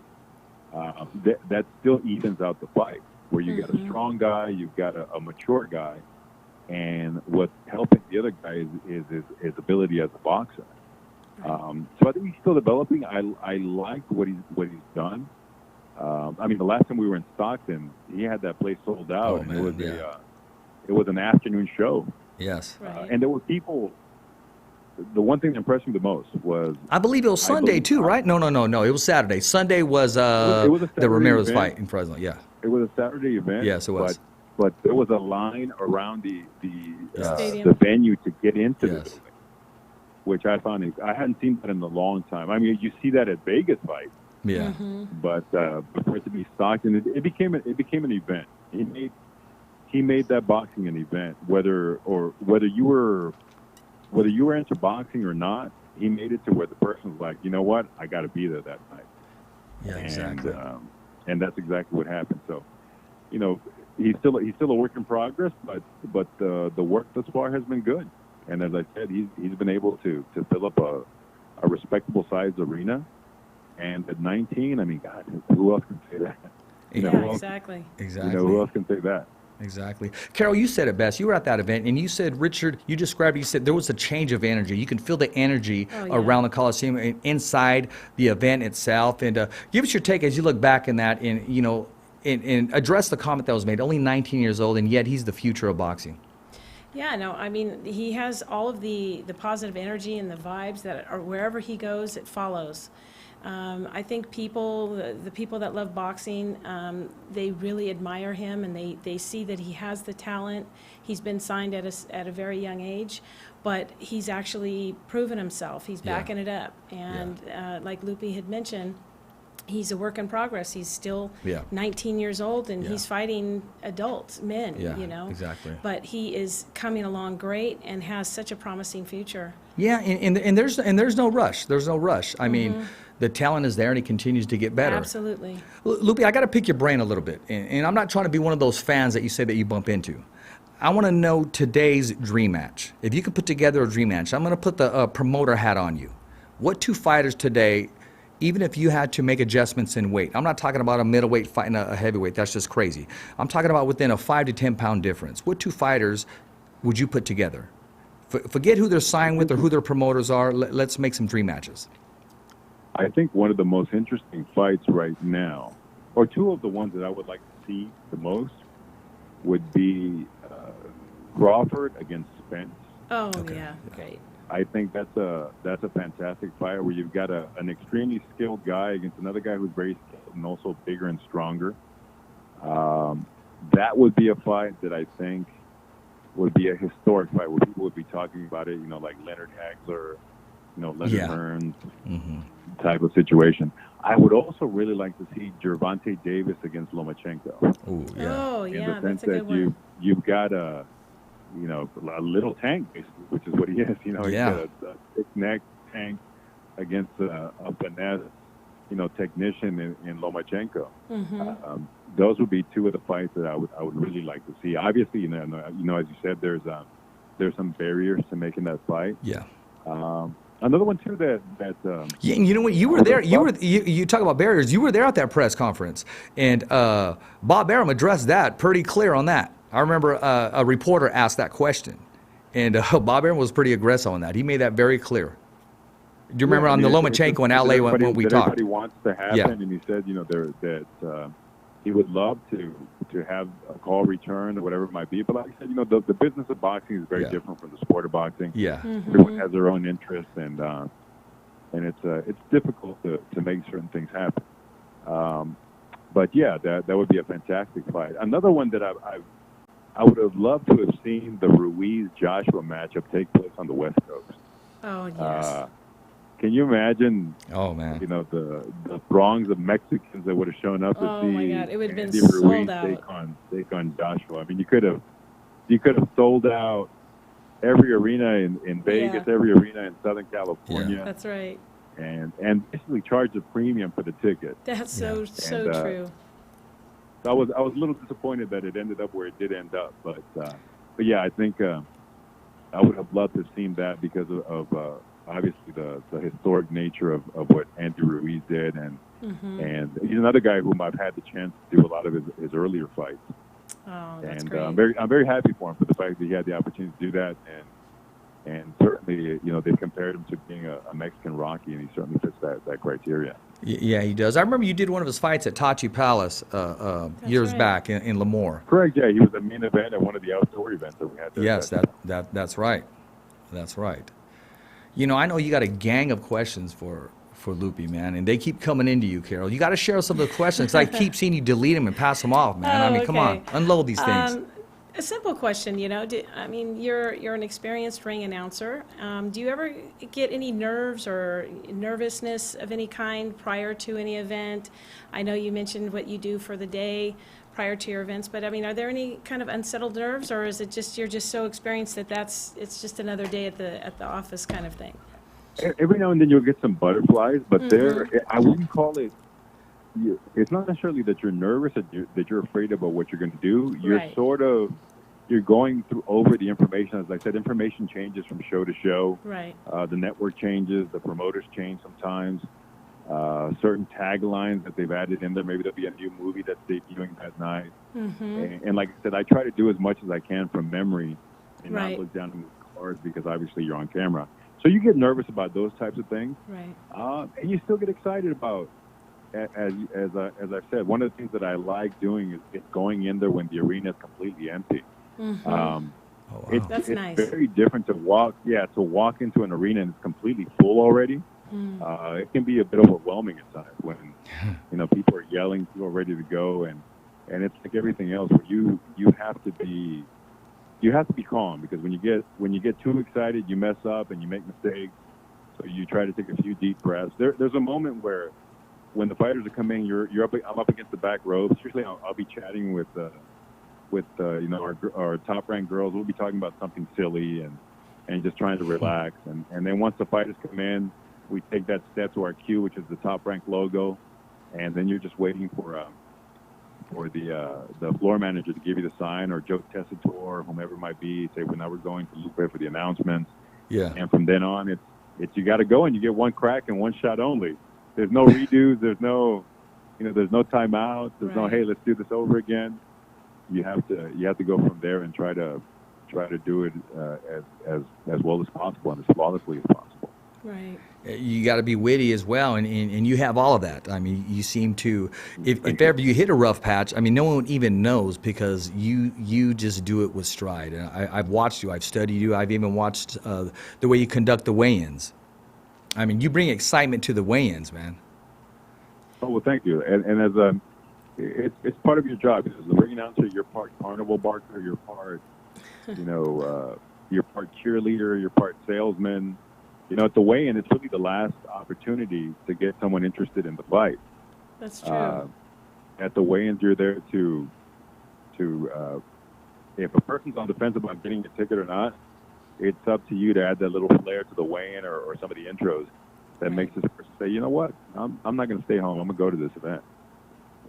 that still evens out the fight. Where you got a strong guy, you've got a mature guy, and what's helping the other guy is his ability as a boxer. So I think he's still developing. I like what he's done. I mean, the last time we were in Stockton, he had that place sold out, Oh, and man, it was yeah. it was an afternoon show, Yes. Right. and there were people. The one thing that impressed me the most was I believe it was Sunday too, right? No. It was Saturday. Sunday was it was a the Saturday Ramirez event. fight in Fresno. Yeah. it was a Saturday event. Yes, it was. But there was a line around the Stadium. venue to get into the Yes. building, which I found I hadn't seen that in a long time. I mean, you see that at Vegas fights, Yeah. but for it to be Stockton, it became an event. He made that boxing an event, whether you were into boxing or not. He made it to where the person was like, you know what, I got to be there that night. Yeah. Exactly. And that's exactly what happened. So, you know, he's still a work in progress, but the work thus far has been good. And as I said, he's been able to fill up a respectable sized arena. And at 19, I mean, God, who else can say that? You know, Yeah, who else- exactly. Exactly. You know, who else can say that? Exactly. Carol, you said it best. You were at that event, and you said, Richard, you described it, you said there was a change of energy. You can feel the energy Oh, yeah. around the Coliseum and inside the event itself. And give us your take as you look back in that and address the comment that was made. Only 19 years old, and yet he's the future of boxing. Yeah, no, I mean, he has all of the positive energy and the vibes that are wherever he goes, it follows. I think the people that love boxing, they really admire him, and they see that he has the talent. He's been signed at a very young age, but he's actually proven himself. He's Yeah. backing it up. And like Lupe had mentioned, he's a work in progress. He's still Yeah. 19 years old, and Yeah. he's fighting adult men, Yeah, you know. exactly. But he is coming along great and has such a promising future. Yeah, and there's no rush. There's no rush. I mean, the talent is there, and he continues to get better. Absolutely. Lupe, I got to pick your brain a little bit, and I'm not trying to be one of those fans that you say that you bump into. I want to know today's dream match. If you could put together a dream match, I'm going to put the promoter hat on you. What two fighters today, even if you had to make adjustments in weight, I'm not talking about a middleweight fighting a heavyweight, that's just crazy. I'm talking about within a 5 to 10 pound difference. What two fighters would you put together? Forget who they're signed with or who their promoters are. Let's make some dream matches. I think one of the most interesting fights right now, or two of the ones that I would like to see the most, would be Crawford against Spence. Oh, yeah, great. I think that's a fantastic fight where you've got an extremely skilled guy against another guy who's very skilled and also bigger and stronger. That would be a fight that I think would be a historic fight where people would be talking about it, like Leonard Hagler, Leonard Hearns type of situation. I would also really like to see Gervonta Davis against Lomachenko. Ooh, yeah. Oh, In yeah, the sense that's a good that one. you've got a little tank, basically, which is what he is. He's got a thick neck tank against a finesse, technician in Lomachenko. Those would be two of the fights that I would really like to see. Obviously, as you said, there's some barriers to making that fight. Yeah. Another one too that Yeah, and you know what? You were there. You talk about barriers. You were there at that press conference, and Bob Arum addressed that pretty clear on that. I remember a reporter asked that question, and Bob Arum was pretty aggressive on that. He made that very clear. Do you remember on the Lomachenko in LA when we talked? Everybody wants to happen, and he said, that he would love to have a call returned or whatever it might be. But like I said, the business of boxing is very different from the sport of boxing. Yeah. Everyone has their own interests, and it's difficult to make certain things happen. But yeah, that would be a fantastic fight. Another one that I would have loved to have seen the Ruiz-Joshua matchup take place on the West Coast. Oh, yes. Can you imagine? Oh man! The throngs of Mexicans that would have shown up to see. Oh my God! It would have been Andy sold Ruiz out. take on Joshua. I mean, you could have sold out every arena in Vegas, every arena in Southern California. Yeah. That's right. And basically charge a premium for the ticket. That's so true. So I was a little disappointed that it ended up where it did end up, but yeah, I think I would have loved to have seen that because of obviously the historic nature of what Andy Ruiz did, and he's another guy whom I've had the chance to do a lot of his earlier fights. Oh, that's and great. I'm very happy for him for the fact that he had the opportunity to do that, and certainly they've compared him to being a Mexican Rocky, and he certainly fits that criteria. Yeah, he does. I remember you did one of his fights at Tachi Palace years back in Lemoore. Correct. Yeah, he was the main event at one of the outdoor events that we had there. Yes, that's right. That's right. I know you got a gang of questions for Lupe, man, and they keep coming into you, Carol. You got to share some of the questions. I keep seeing you delete them and pass them off, man. Come on, unload these things. A simple question, you're an experienced ring announcer. Do you ever get any nerves or nervousness of any kind prior to any event? I know you mentioned what you do for the day prior to your events, but are there any kind of unsettled nerves, or is it just you're just so experienced that it's just another day at the office kind of thing? Every now and then you'll get some butterflies, but I wouldn't call it. It's not necessarily that you're nervous, that you're afraid about what you're going to do. You're you're going over the information. As I said, information changes from show to show. Right. The network changes. The promoters change sometimes. Certain taglines that they've added in there. Maybe there'll be a new movie that's debuting that night. And like I said, I try to do as much as I can from memory and not look down at the cards because obviously you're on camera. So you get nervous about those types of things. Right. And you still get excited about, as I've said, one of the things that I like doing is going in there when the arena is completely empty. That's nice. It's very different to walk into an arena and it's completely full already. It can be a bit overwhelming at times when people are yelling, people are ready to go, and it's like everything else where you have to be calm, because when you get too excited, you mess up and you make mistakes. So you try to take a few deep breaths. There's a moment where when the fighters are coming, I'm up against the back ropes. Usually I'll be chatting with our top ranked girls. We'll be talking about something silly and just trying to relax. And then once the fighters come in, we take that step to our cue, which is the top ranked logo, and then you're just waiting for the floor manager to give you the sign, or Joe Tessitore, or whomever it might be, say, well, now we're going to Lupe for the announcements. Yeah. And from then on, it's you got to go, and you get one crack and one shot only. There's no redos. There's no, there's no timeout. There's no, hey, let's do this over again. You have to go from there and try to do it as well as possible and as flawlessly as possible. Right. You got to be witty as well, and you have all of that. I mean, you seem to, if ever you hit a rough patch, I mean, no one even knows, because you just do it with stride. And I've watched you, I've studied you, I've even watched the way you conduct the weigh-ins. I mean, you bring excitement to the weigh-ins, man. Oh, well, thank you. And as it's part of your job. As a ring announcer, you're part carnival barker, you're part, you're part cheerleader, you're part salesman. At the weigh-in, it's really the last opportunity to get someone interested in the fight. That's true. At the weigh-ins, you're there to if a person's on the fence about getting a ticket or not, it's up to you to add that little flair to the weigh-in or some of the intros that makes this person say, you know what, I'm not going to stay home. I'm going to go to this event.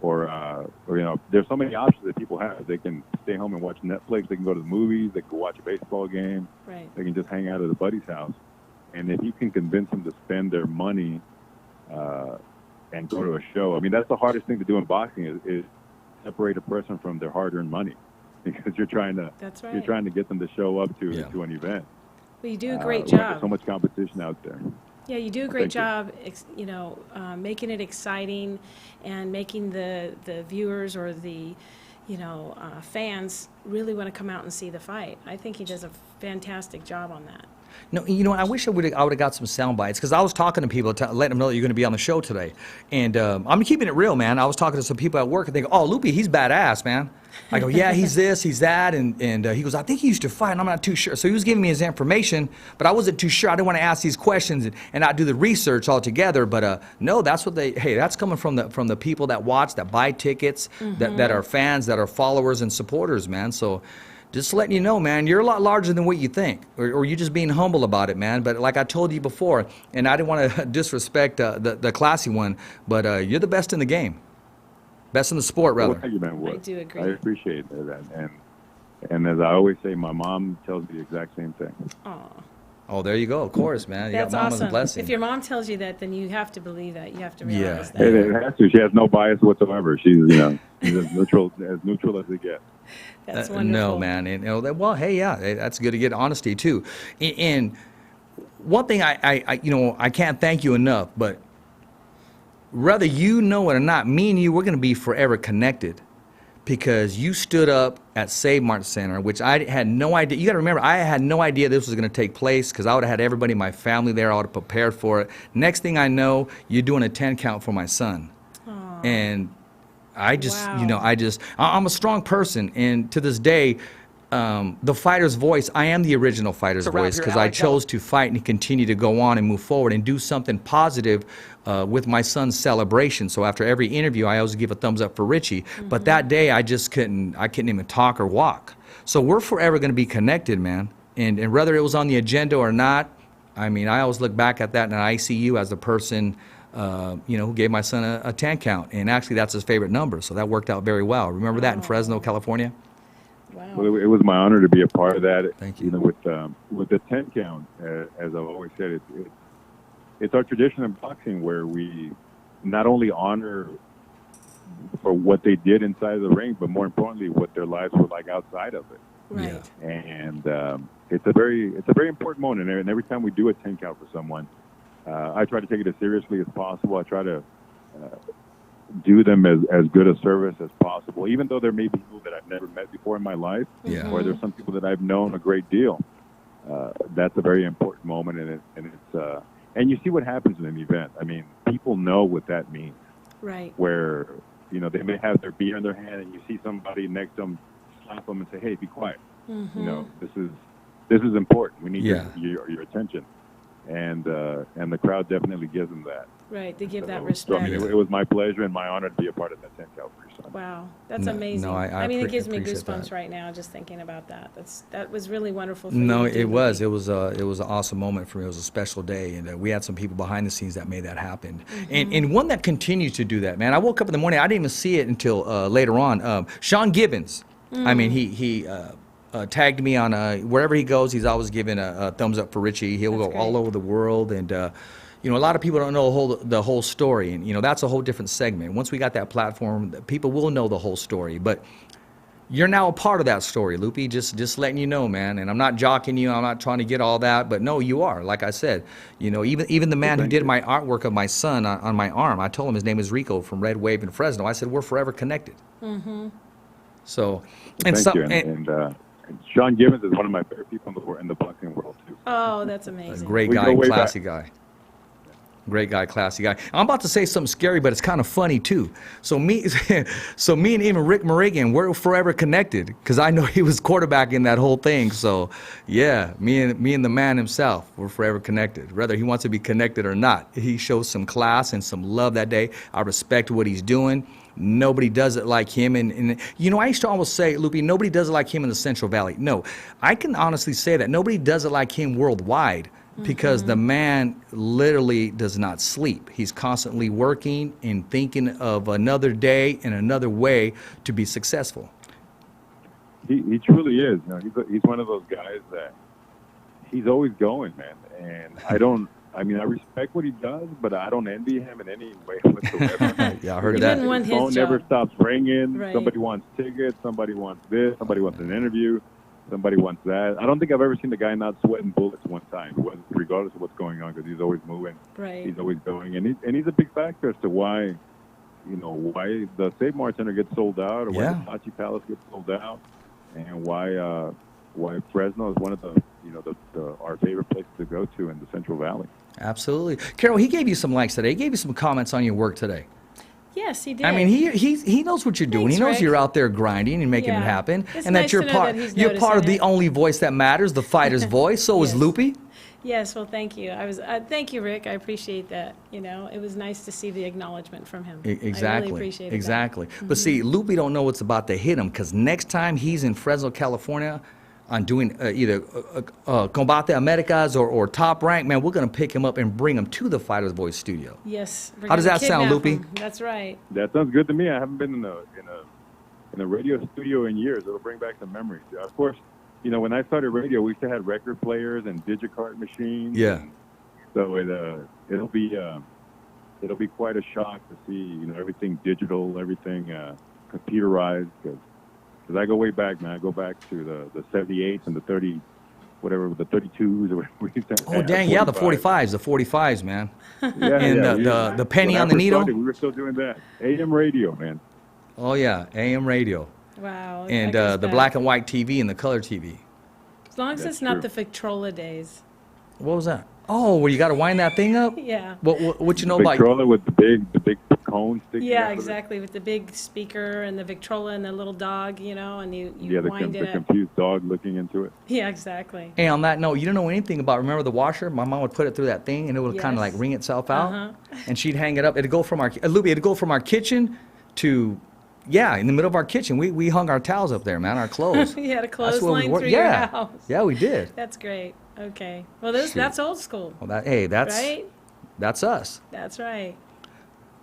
Or there's so many options that people have. They can stay home and watch Netflix. They can go to the movies. They can watch a baseball game. Right. They can just hang out at a buddy's house. And if you can convince them to spend their money and go to a show, I mean, that's the hardest thing to do in boxing is separate a person from their hard-earned money, because you're trying to get them to show up to an event. Well, you do a great There's job. so much competition out there. Yeah, you do a great job, making it exciting and making the viewers or the, fans really want to come out and see the fight. I think he does a fantastic job on that. No, I wish I would have got some sound bites, because I was talking to people, letting them know that you're going to be on the show today. And I'm keeping it real, man. I was talking to some people at work, and they go, oh, Lupe, he's badass, man. I go, yeah, he's this, he's that. And he goes, I think he used to fight, and I'm not too sure. So he was giving me his information, but I wasn't too sure. I didn't want to ask these questions and not do the research altogether. But no, that's what that's coming from the people that watch, that buy tickets, that are fans, that are followers and supporters, man. So just letting you know, man, you're a lot larger than what you think, or you're just being humble about it, man. But like I told you before, and I didn't want to disrespect the classy one, but you're the best in the game. Best in the sport, rather. Well, thank you, man. I do agree. I appreciate that. And as I always say, my mom tells me the exact same thing. Aw. Oh, there you go. Of course, man. That's mama's awesome. a blessing. If your mom tells you that, then you have to believe that. You have to realize that. It has to. She has no bias whatsoever. She's she's as neutral as they get. That's wonderful. No, man. And well, hey, yeah, that's good to get honesty too. And one thing I can't thank you enough, but whether you know it or not, me and you, we're going to be forever connected, because you stood up at Save Mart Center, which I had no idea. You got to remember, I had no idea this was going to take place, because I would have had everybody in my family there. I would have prepared for it. Next thing I know, you're doing a 10 count for my son. Aww. And I just, Wow. I'm a strong person. And to this day, the fighter's voice, I am the original fighter's voice, because I chose to fight and continue to go on and move forward and do something positive with my son's celebration. So after every interview, I always give a thumbs up for Richie. But that day, I couldn't even talk or walk. So we're forever going to be connected, man. And whether it was on the agenda or not, I mean, I always look back at that, and I see you as the person who gave my son a 10 count. And actually, that's his favorite number. So that worked out very well. Remember that in Fresno, California? Wow. Well, it was my honor to be a part of that. Thank you. With the 10 count, as I've always said, it's our tradition in boxing where we not only honor for what they did inside of the ring, but more importantly, what their lives were like outside of it. Right. Yeah. And it's a very important moment. And every time we do a 10 count for someone, I try to take it as seriously as possible. I try to do them as good a service as possible, even though there may be people that I've never met before in my life, or there's some people that I've known a great deal. That's a very important moment, and you see what happens in an event. I mean, people know what that means. Right. Where they may have their beer in their hand, and you see somebody next to them slap them and say, "Hey, be quiet. This is important. We need your attention." And the crowd definitely gives them that. Right, they give that So, respect. I mean, it was my pleasure and my honor to be a part of that 10 count for your son. Wow, that's No, amazing. no, I mean, it gives me appreciate goosebumps that. right now just thinking about that. That was really wonderful for No, you to do, it was. Lupe. It was an awesome moment for me. It was a special day, and we had some people behind the scenes that made that happen. Mm-hmm. And one that continues to do that, man. I woke up in the morning. I didn't even see it until later on. Sean Gibbons. I mean, he tagged me on wherever he goes. He's always giving a thumbs up for Richie. He'll That's go great. all over the world, and you know, a lot of people don't know the whole story, and you know, that's a whole different segment. Once we got that platform, people will know the whole story, but. You're now a part of that story, Lupe. Just letting you know, man. And I'm not jocking you. I'm not trying to get all that, but no, you are. Like I said, you know, even the man who did my artwork of my son on my arm, I told him his name is Rico from Red Wave in Fresno. I said we're forever connected. Mm-hmm. So, Thank you. And Sean Gibbons is one of my favorite people in the boxing world too. Oh, that's a amazing. great We guy, go way classy back. guy. Great guy, classy guy. I'm about to say something scary, but it's kind of funny too. So me and even Rick Morrigan, we're forever connected because I know he was quarterbacking that whole thing. So yeah, me and the man himself, we're forever connected. Whether he wants to be connected or not, he shows some class and some love that day. I respect what he's doing. Nobody does it like him. And you know, I used to always say, Lupe, nobody does it like him in the Central Valley. No, I can honestly say that nobody does it like him worldwide. Because the man literally does not sleep. He's constantly working and thinking of another day and another way to be successful. He truly is. You know, he's one of those guys that he's always going, man. And I respect what he does, but I don't envy him in any way whatsoever. Yeah, I heard You that. wouldn't want His his phone job. never stops ringing. Right. Somebody wants tickets. Somebody wants this. Somebody wants an interview. Somebody wants that. I don't think I've ever seen the guy not sweating bullets one time, regardless of what's going on, because he's always moving. Right. He's always going, and he's a big factor as to why the Save Mart Center gets sold out, or why Yeah. the Saatchi Palace gets sold out, and why Fresno is one of the our favorite places to go to in the Central Valley. Absolutely. Carol, he gave you some likes today. He gave you some comments on your work today. Yes, he did. I mean, he knows what you're doing. Thanks, he knows Rick. you're out there grinding and making Yeah. it happen, It's and nice that you're to know part. that he's You're part of noticing the it. only voice that matters, the fighter's voice. So is Yes. Lupe. Yes, well, thank you. Thank you, Rick. I appreciate that. You know, it was nice to see the acknowledgement from him. Exactly. I really appreciated exactly. that. But see, Lupe don't know what's about to hit him because next time he's in Fresno, California, on doing either Combate Americas or Top Rank, man, we're gonna pick him up and bring him to the Fighter's Voice studio. Yes. we're How does gonna that sound, kidnap Lupe? him. That's right. That sounds good to me. I haven't been in a radio studio in years. It'll bring back some memories. Of course, you know, when I started radio, we still had record players and digicart machines. Yeah. So it'll be quite a shock to see, you know, everything digital, everything computerized. Because I go way back, man. I go back to the 78s and the 30, whatever, the 32s or whatever we used to Oh have, dang, yeah, the 45s. 45s, man. Yeah, And yeah. the penny When I on the first needle. started, we were still doing that. AM radio, man. Oh yeah, AM radio, Wow. and that goes the back. black and white TV and the color TV. As long as That's it's not true. the Victrola days. What was that? Oh, where you got to wind that thing up. Yeah. What you know Big about? Victrola with the big cone sticking Yeah, out of it. exactly. With the big speaker and the Victrola and the little dog, you know, and you Yeah, wind the it up. confused dog looking into it. Yeah, exactly. Hey, on that note, you don't know anything about. Remember the washer? My mom would put it through that thing, and it would kind of Yes. like ring itself out, Uh-huh. and she'd hang it up. It'd go from our Lupe. It'd go from our kitchen to, yeah, in the middle of our kitchen. We hung our towels up there, man. Our clothes. You had a That's where we clothesline were. through Yeah, your house. yeah, we did. That's great. Okay. Well, Shoot. that's old school, Well, that's right? that's us. That's right.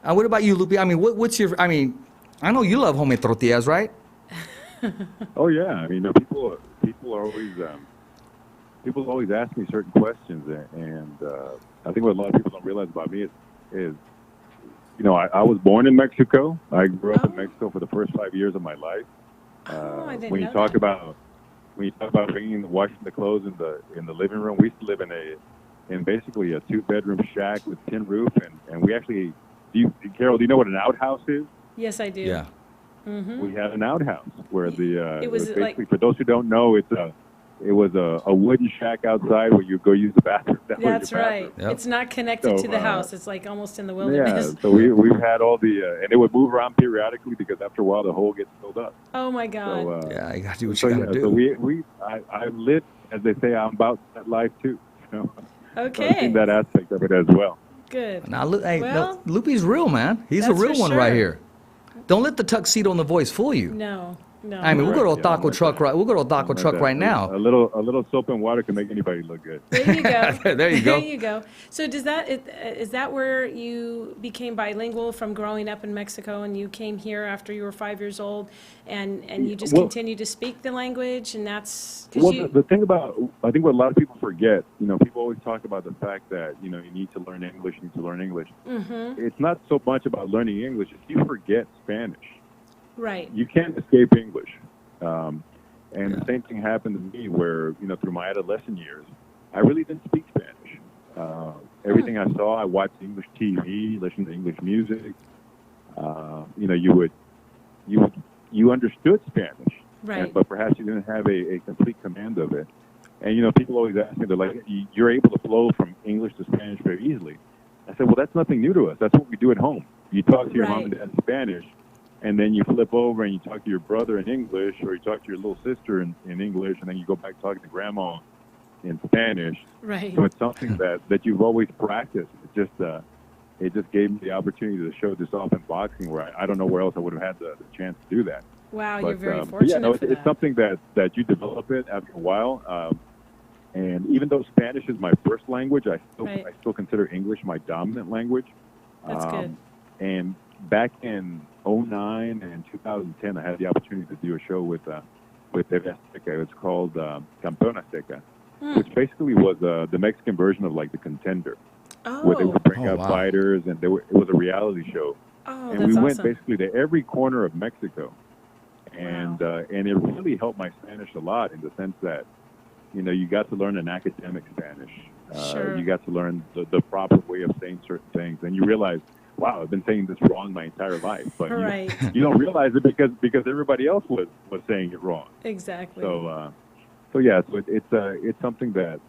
What about you, Lupe? I mean, what's your? I mean, I know you love homemade tortillas, right? Oh yeah, I mean, people always ask me certain questions, and I think what a lot of people don't realize about me is you know, I was born in Mexico. I grew up in Oh. Mexico for the first 5 years of my life. Oh, I didn't when you know talk that. about washing the clothes in the living room, we used to live in basically a 2-bedroom shack with tin roof, and we actually. Carol, do you know what an outhouse is? Yes, I do. Yeah. We had an outhouse where It was basically, like- for those who don't know, it was a wooden shack outside where you go use the bathroom. That was your That's right. Yep. It's not connected So, to the house. It's like almost in the Yeah, wilderness. so we've had all and it would move around periodically because after a while the hole gets filled up. Oh my God. So, Yeah, you gotta do what so you gotta yeah, do. so I lived, as they say, I'm about that life too. You know? So I've Okay. seen that aspect of it as well. Good. Now, hey, Well, Lupe's real, man. He's a that's real for one right sure. here. Don't let the tuxedo and the voice fool you. No. I mean, we'll go to a Yeah, taco like truck that. right. We'll go to a taco Like truck that. right now. A little soap and water can make anybody look good. There you go. There you go. There you go. So is that where you became bilingual from growing up in Mexico, and you came here after you were 5 years old, and you just continued to speak the language, and that's Well, because the thing about, I think what a lot of people forget, people always talk about the fact that, you need to learn English, It's not so much about learning English, it's you forget Spanish. right. You can't escape English. And the same thing happened to me where, through my adolescent years, I really didn't speak Spanish. Everything I saw, I watched English TV, listened to English music. You understood Spanish, Right. but perhaps you didn't have a complete command of it. And, people always ask me, they're like, you're able to flow from English to Spanish very easily. I said, well, that's nothing new to us. That's what we do at home. You talk to your mom and dad in Spanish, and then you flip over and you talk to your brother in English, or you talk to your little sister in English, and then you go back talking to grandma in Spanish. Right. So it's something that you've always practiced. It just gave me the opportunity to show this off in boxing, where I don't know where else I would have had the chance to do that. Wow, But, you're very but fortunate yeah, no, for it's that. something that you develop it after a while. And even though Spanish is my first language, I still consider English my dominant language. That's good. And back in 2009 and 2010, I had the opportunity to do a show with TV Azteca. It's called Campeón Azteca, which basically was the Mexican version of like The Contender, where they would bring out fighters, and it was a reality show. Oh, And that's we went awesome. basically to every corner of Mexico, and it really helped my Spanish a lot in the sense that, you got to learn an academic Spanish. Sure. You got to learn the proper way of saying certain things, and you realize, wow, I've been saying this wrong my entire life. But Right. you don't realize it because everybody else was saying it wrong. Exactly. So yeah, so it's something that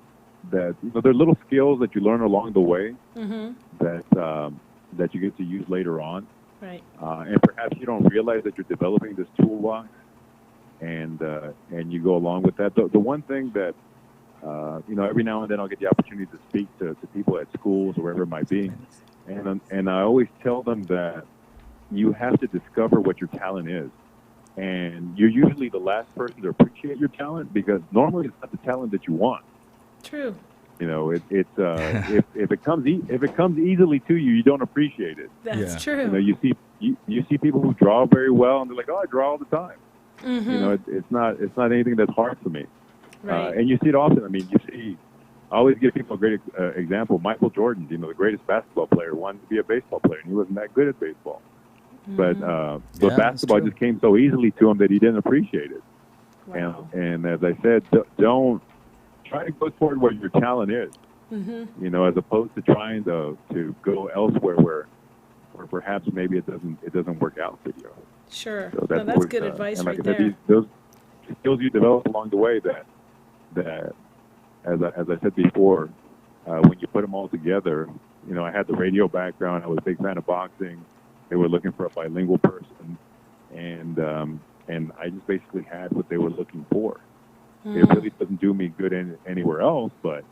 there are little skills that you learn along the way that you get to use later on. Right. And perhaps you don't realize that you're developing this toolbox, and you go along with that. The one thing that every now and then I'll get the opportunity to speak to people at schools or wherever it might be, and I always tell them that you have to discover what your talent is, and you're usually the last person to appreciate your talent, because normally it's not the talent that you want. True. It's if it comes easily to you, you don't appreciate it. That's true. You see people who draw very well, and they're like, oh, I draw all the time. It's not anything that's hard for me. Right. And you see it often. I mean, I always give people a great example. Michael Jordan, the greatest basketball player, wanted to be a baseball player, and he wasn't that good at baseball. But basketball just came so easily to him that he didn't appreciate it. Wow. And as I said, don't try to go toward where your talent is. As opposed to trying to go elsewhere where perhaps maybe it doesn't work out for you. Sure. So That's always, good advice and right like I said, there. those skills you develop along the way that as I said before, when you put them all together, I had the radio background. I was a big fan of boxing. They were looking for a bilingual person, and I just basically had what they were looking for. It really doesn't do me good anywhere else, but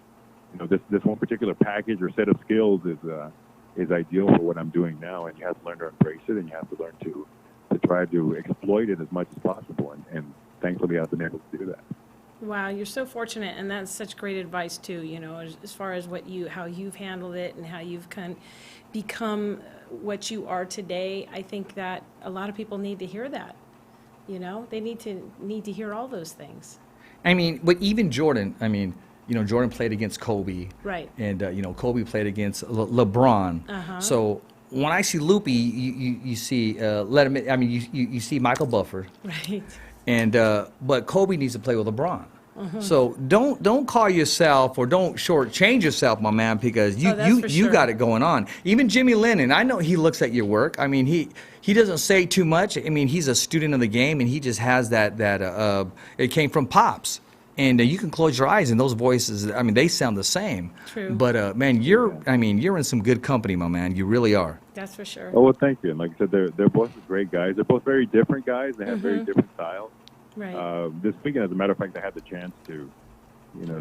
this one particular package or set of skills is ideal for what I'm doing now, and you have to learn to embrace it, and you have to learn to try to exploit it as much as possible, and thankfully I've been able to do that. Wow, you're so fortunate, and that's such great advice too. As far as how you've handled it and how you've become what you are today. I think that a lot of people need to hear that. They need to hear all those things. I mean, but even Jordan, Jordan played against Kobe. Right. And, Kobe played against LeBron. So when I see Lupe, you see, you see Michael Buffer. Right. And, but Kobe needs to play with LeBron. So don't call yourself or don't shortchange yourself, my man, because you got it going on. Even Jimmy Lennon, I know he looks at your work. I mean, he doesn't say too much. I mean, he's a student of the game, and he just has that it came from Pops. And you can close your eyes, and those voices, they sound the same. True. But man, you're in some good company, my man. You really are. That's for sure. Oh, well, thank you. And like I said, they're both great guys. They're both very different guys. They have very different styles. Right. This weekend, as a matter of fact, I had the chance to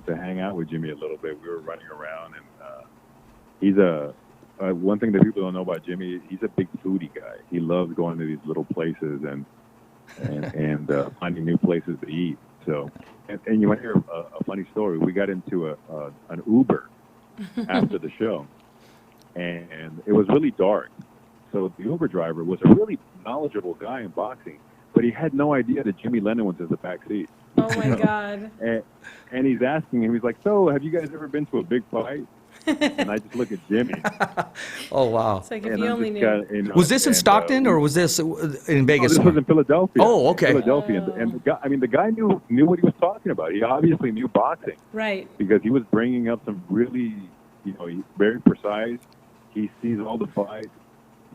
hang out with Jimmy a little bit. We were running around, and he's a one thing that people don't know about Jimmy, he's a big foodie guy. He loves going to these little places and finding new places to eat. So, and you want to hear a funny story? We got into an Uber after the show, and it was really dark. So the Uber driver was a really knowledgeable guy in boxing, but he had no idea that Jimmy Lennon was in the back seat. Oh my God! And he's asking him, he's like, "So, have you guys ever been to a big fight?" And I just look at Jimmy. Oh, wow. It's like if you only knew. Was this in Stockton or was this in Vegas? This was in Philadelphia. Oh, okay. Philadelphia. And the guy knew what he was talking about. He obviously knew boxing. Right. Because he was bringing up some really, he's very precise. He sees all the fights.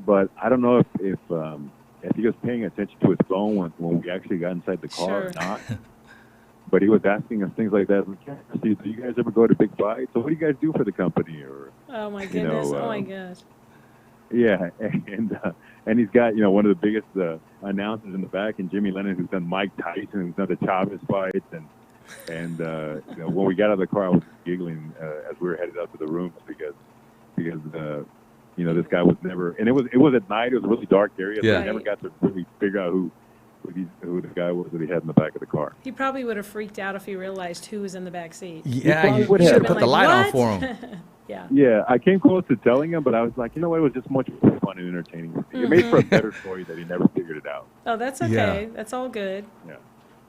But I don't know if he was paying attention to his phone when we actually got inside the car or not. But he was asking us things like that. Do you guys ever go to big fights? So what do you guys do for the company? Or oh my goodness! Oh my gosh! Yeah, and he's got one of the biggest announcers in the back, and Jimmy Lennon, who's done Mike Tyson, who's done the Chavez fights, and when we got out of the car, I was giggling as we were headed up to the room because this guy was never, and it was at night. It was a really dark area, so I never got to really figure out who the guy was that he had in the back of the car. He probably would have freaked out if he realized who was in the back seat. Yeah, you should have put the light on for him. Yeah, I came close to telling him, but I was like, it was just much more fun and entertaining. Mm-hmm. It made for a better story that he never figured it out. Oh, that's okay. Yeah. That's all good. Yeah.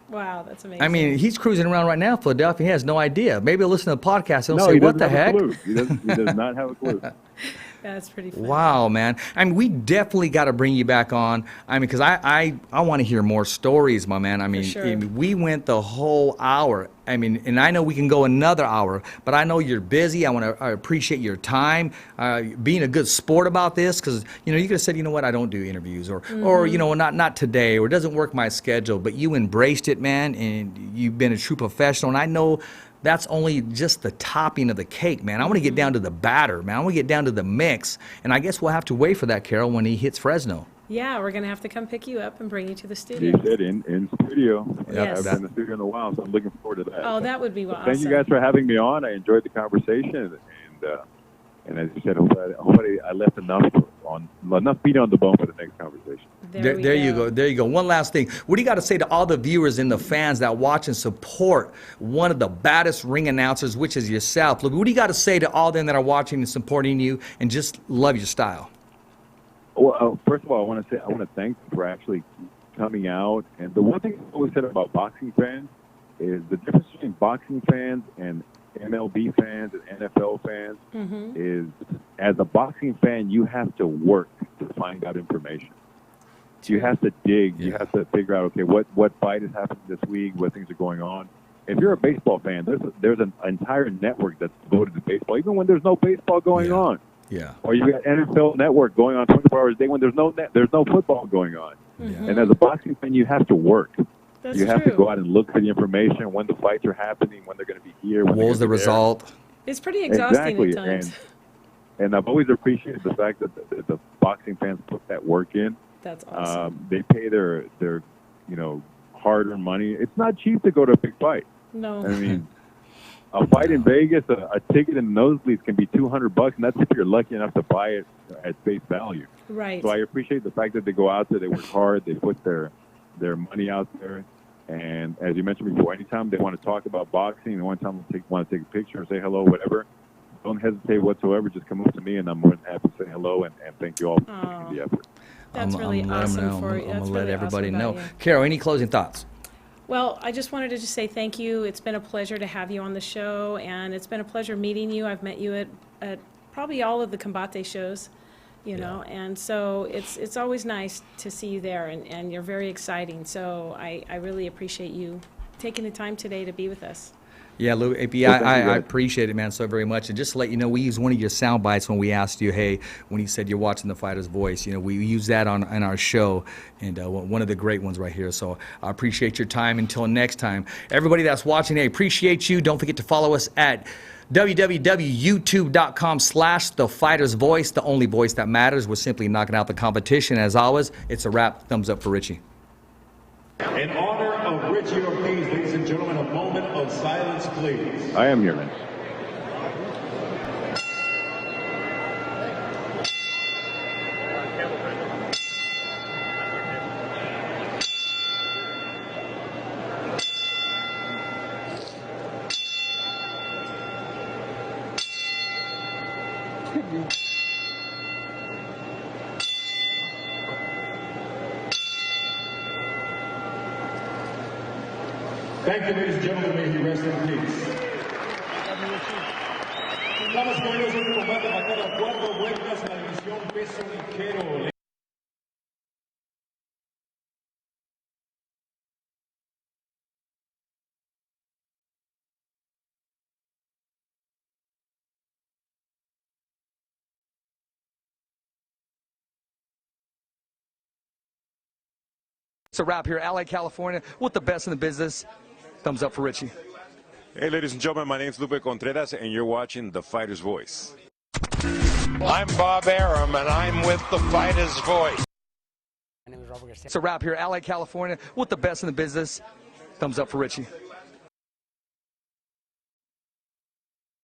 Wow, that's amazing. I mean, he's cruising around right now in Philadelphia. He has no idea. Maybe he'll listen to the podcast and he'll say, what the heck? He does not have a clue. That's pretty funny. Wow, man. I mean, we definitely got to bring you back on. I mean, because I want to hear more stories, my man. I mean, sure. We went the whole hour. I mean, and I know we can go another hour, but I know you're busy. I appreciate your time, being a good sport about this, because, you could have said, you know what, I don't do interviews, or not today, or it doesn't work my schedule, but you embraced it, man, and you've been a true professional, and I know that's only just the topping of the cake, man. I want to get down to the batter, man. I want to get down to the mix. And I guess we'll have to wait for that, Carol, when he hits Fresno. Yeah, we're going to have to come pick you up and bring you to the studio. He said in studio. Yes. I've been in the studio in a while, so I'm looking forward to that. Oh, that would be awesome. Thank you guys for having me on. I enjoyed the conversation. And as you said, hopefully I left enough meat on the bone for the next conversation. There you go. There you go. One last thing. What do you got to say to all the viewers and the fans that watch and support one of the baddest ring announcers, which is yourself? What do you got to say to all them that are watching and supporting you and just love your style? Well, first of all, I want to thank them for actually coming out. And the one thing I always said about boxing fans is the difference between boxing fans and MLB fans and NFL fans is, as a boxing fan, you have to work to find out information. You have to dig. You have to figure out, okay, what fight is happening this week, what things are going on. If you're a baseball fan, there's an entire network that's devoted to baseball, even when there's no baseball going on. Yeah. Or you got NFL Network going on 24 hours a day when there's no football going on. And as a boxing fan, you have to work. You have to go out and look for the information, when the fights are happening, when they're going to be here. What was the result? It's pretty exhausting at times. And I've always appreciated the fact that the boxing fans put that work in. That's awesome. They pay their hard-earned money. It's not cheap to go to a big fight. No. I mean, a fight in Vegas, a ticket in the nosebleeds can be $200, and that's if you're lucky enough to buy it at face value. Right. So I appreciate the fact that they go out there, they work hard, they put their money out there. And as you mentioned before, anytime they want to talk about boxing, they want to take a picture or say hello, whatever, don't hesitate whatsoever. Just come up to me, and I'm more than happy to say hello and thank you all for making the effort. That's really awesome for you. I'm going to let everybody know. You. Carol, any closing thoughts? Well, I just wanted to say thank you. It's been a pleasure to have you on the show, and it's been a pleasure meeting you. I've met you at probably all of the Combate shows, and so it's always nice to see you there, and you're very exciting. So I really appreciate you taking the time today to be with us. Yeah, Lou, I appreciate it, man, so very much. And just to let you know, we used one of your sound bites when we asked you, hey, when you said you're watching The Fighter's Voice, we use that on our show, and one of the great ones right here. So I appreciate your time. Until next time, everybody that's watching, I appreciate you. Don't forget to follow us at www.youtube.com/The Fighter's Voice, the only voice that matters. We're simply knocking out the competition. As always, it's a wrap. Thumbs up for Richie. In honor of Richie Ortiz, ladies and gentlemen, a moment of silence, please. I am here, man. Thank you, ladies and gentlemen. May he rest in peace. Damas y caballeros, un combate marcado a 4 vueltas, la división peso ligero. It's a wrap here, LA, California, with the best in the business. Thumbs up for Richie. Hey, ladies and gentlemen, my name is Lupe Contreras, and you're watching The Fighter's Voice. I'm Bob Arum, and I'm with The Fighter's Voice. It's a wrap here, LA, California, with the best in the business. Thumbs up for Richie.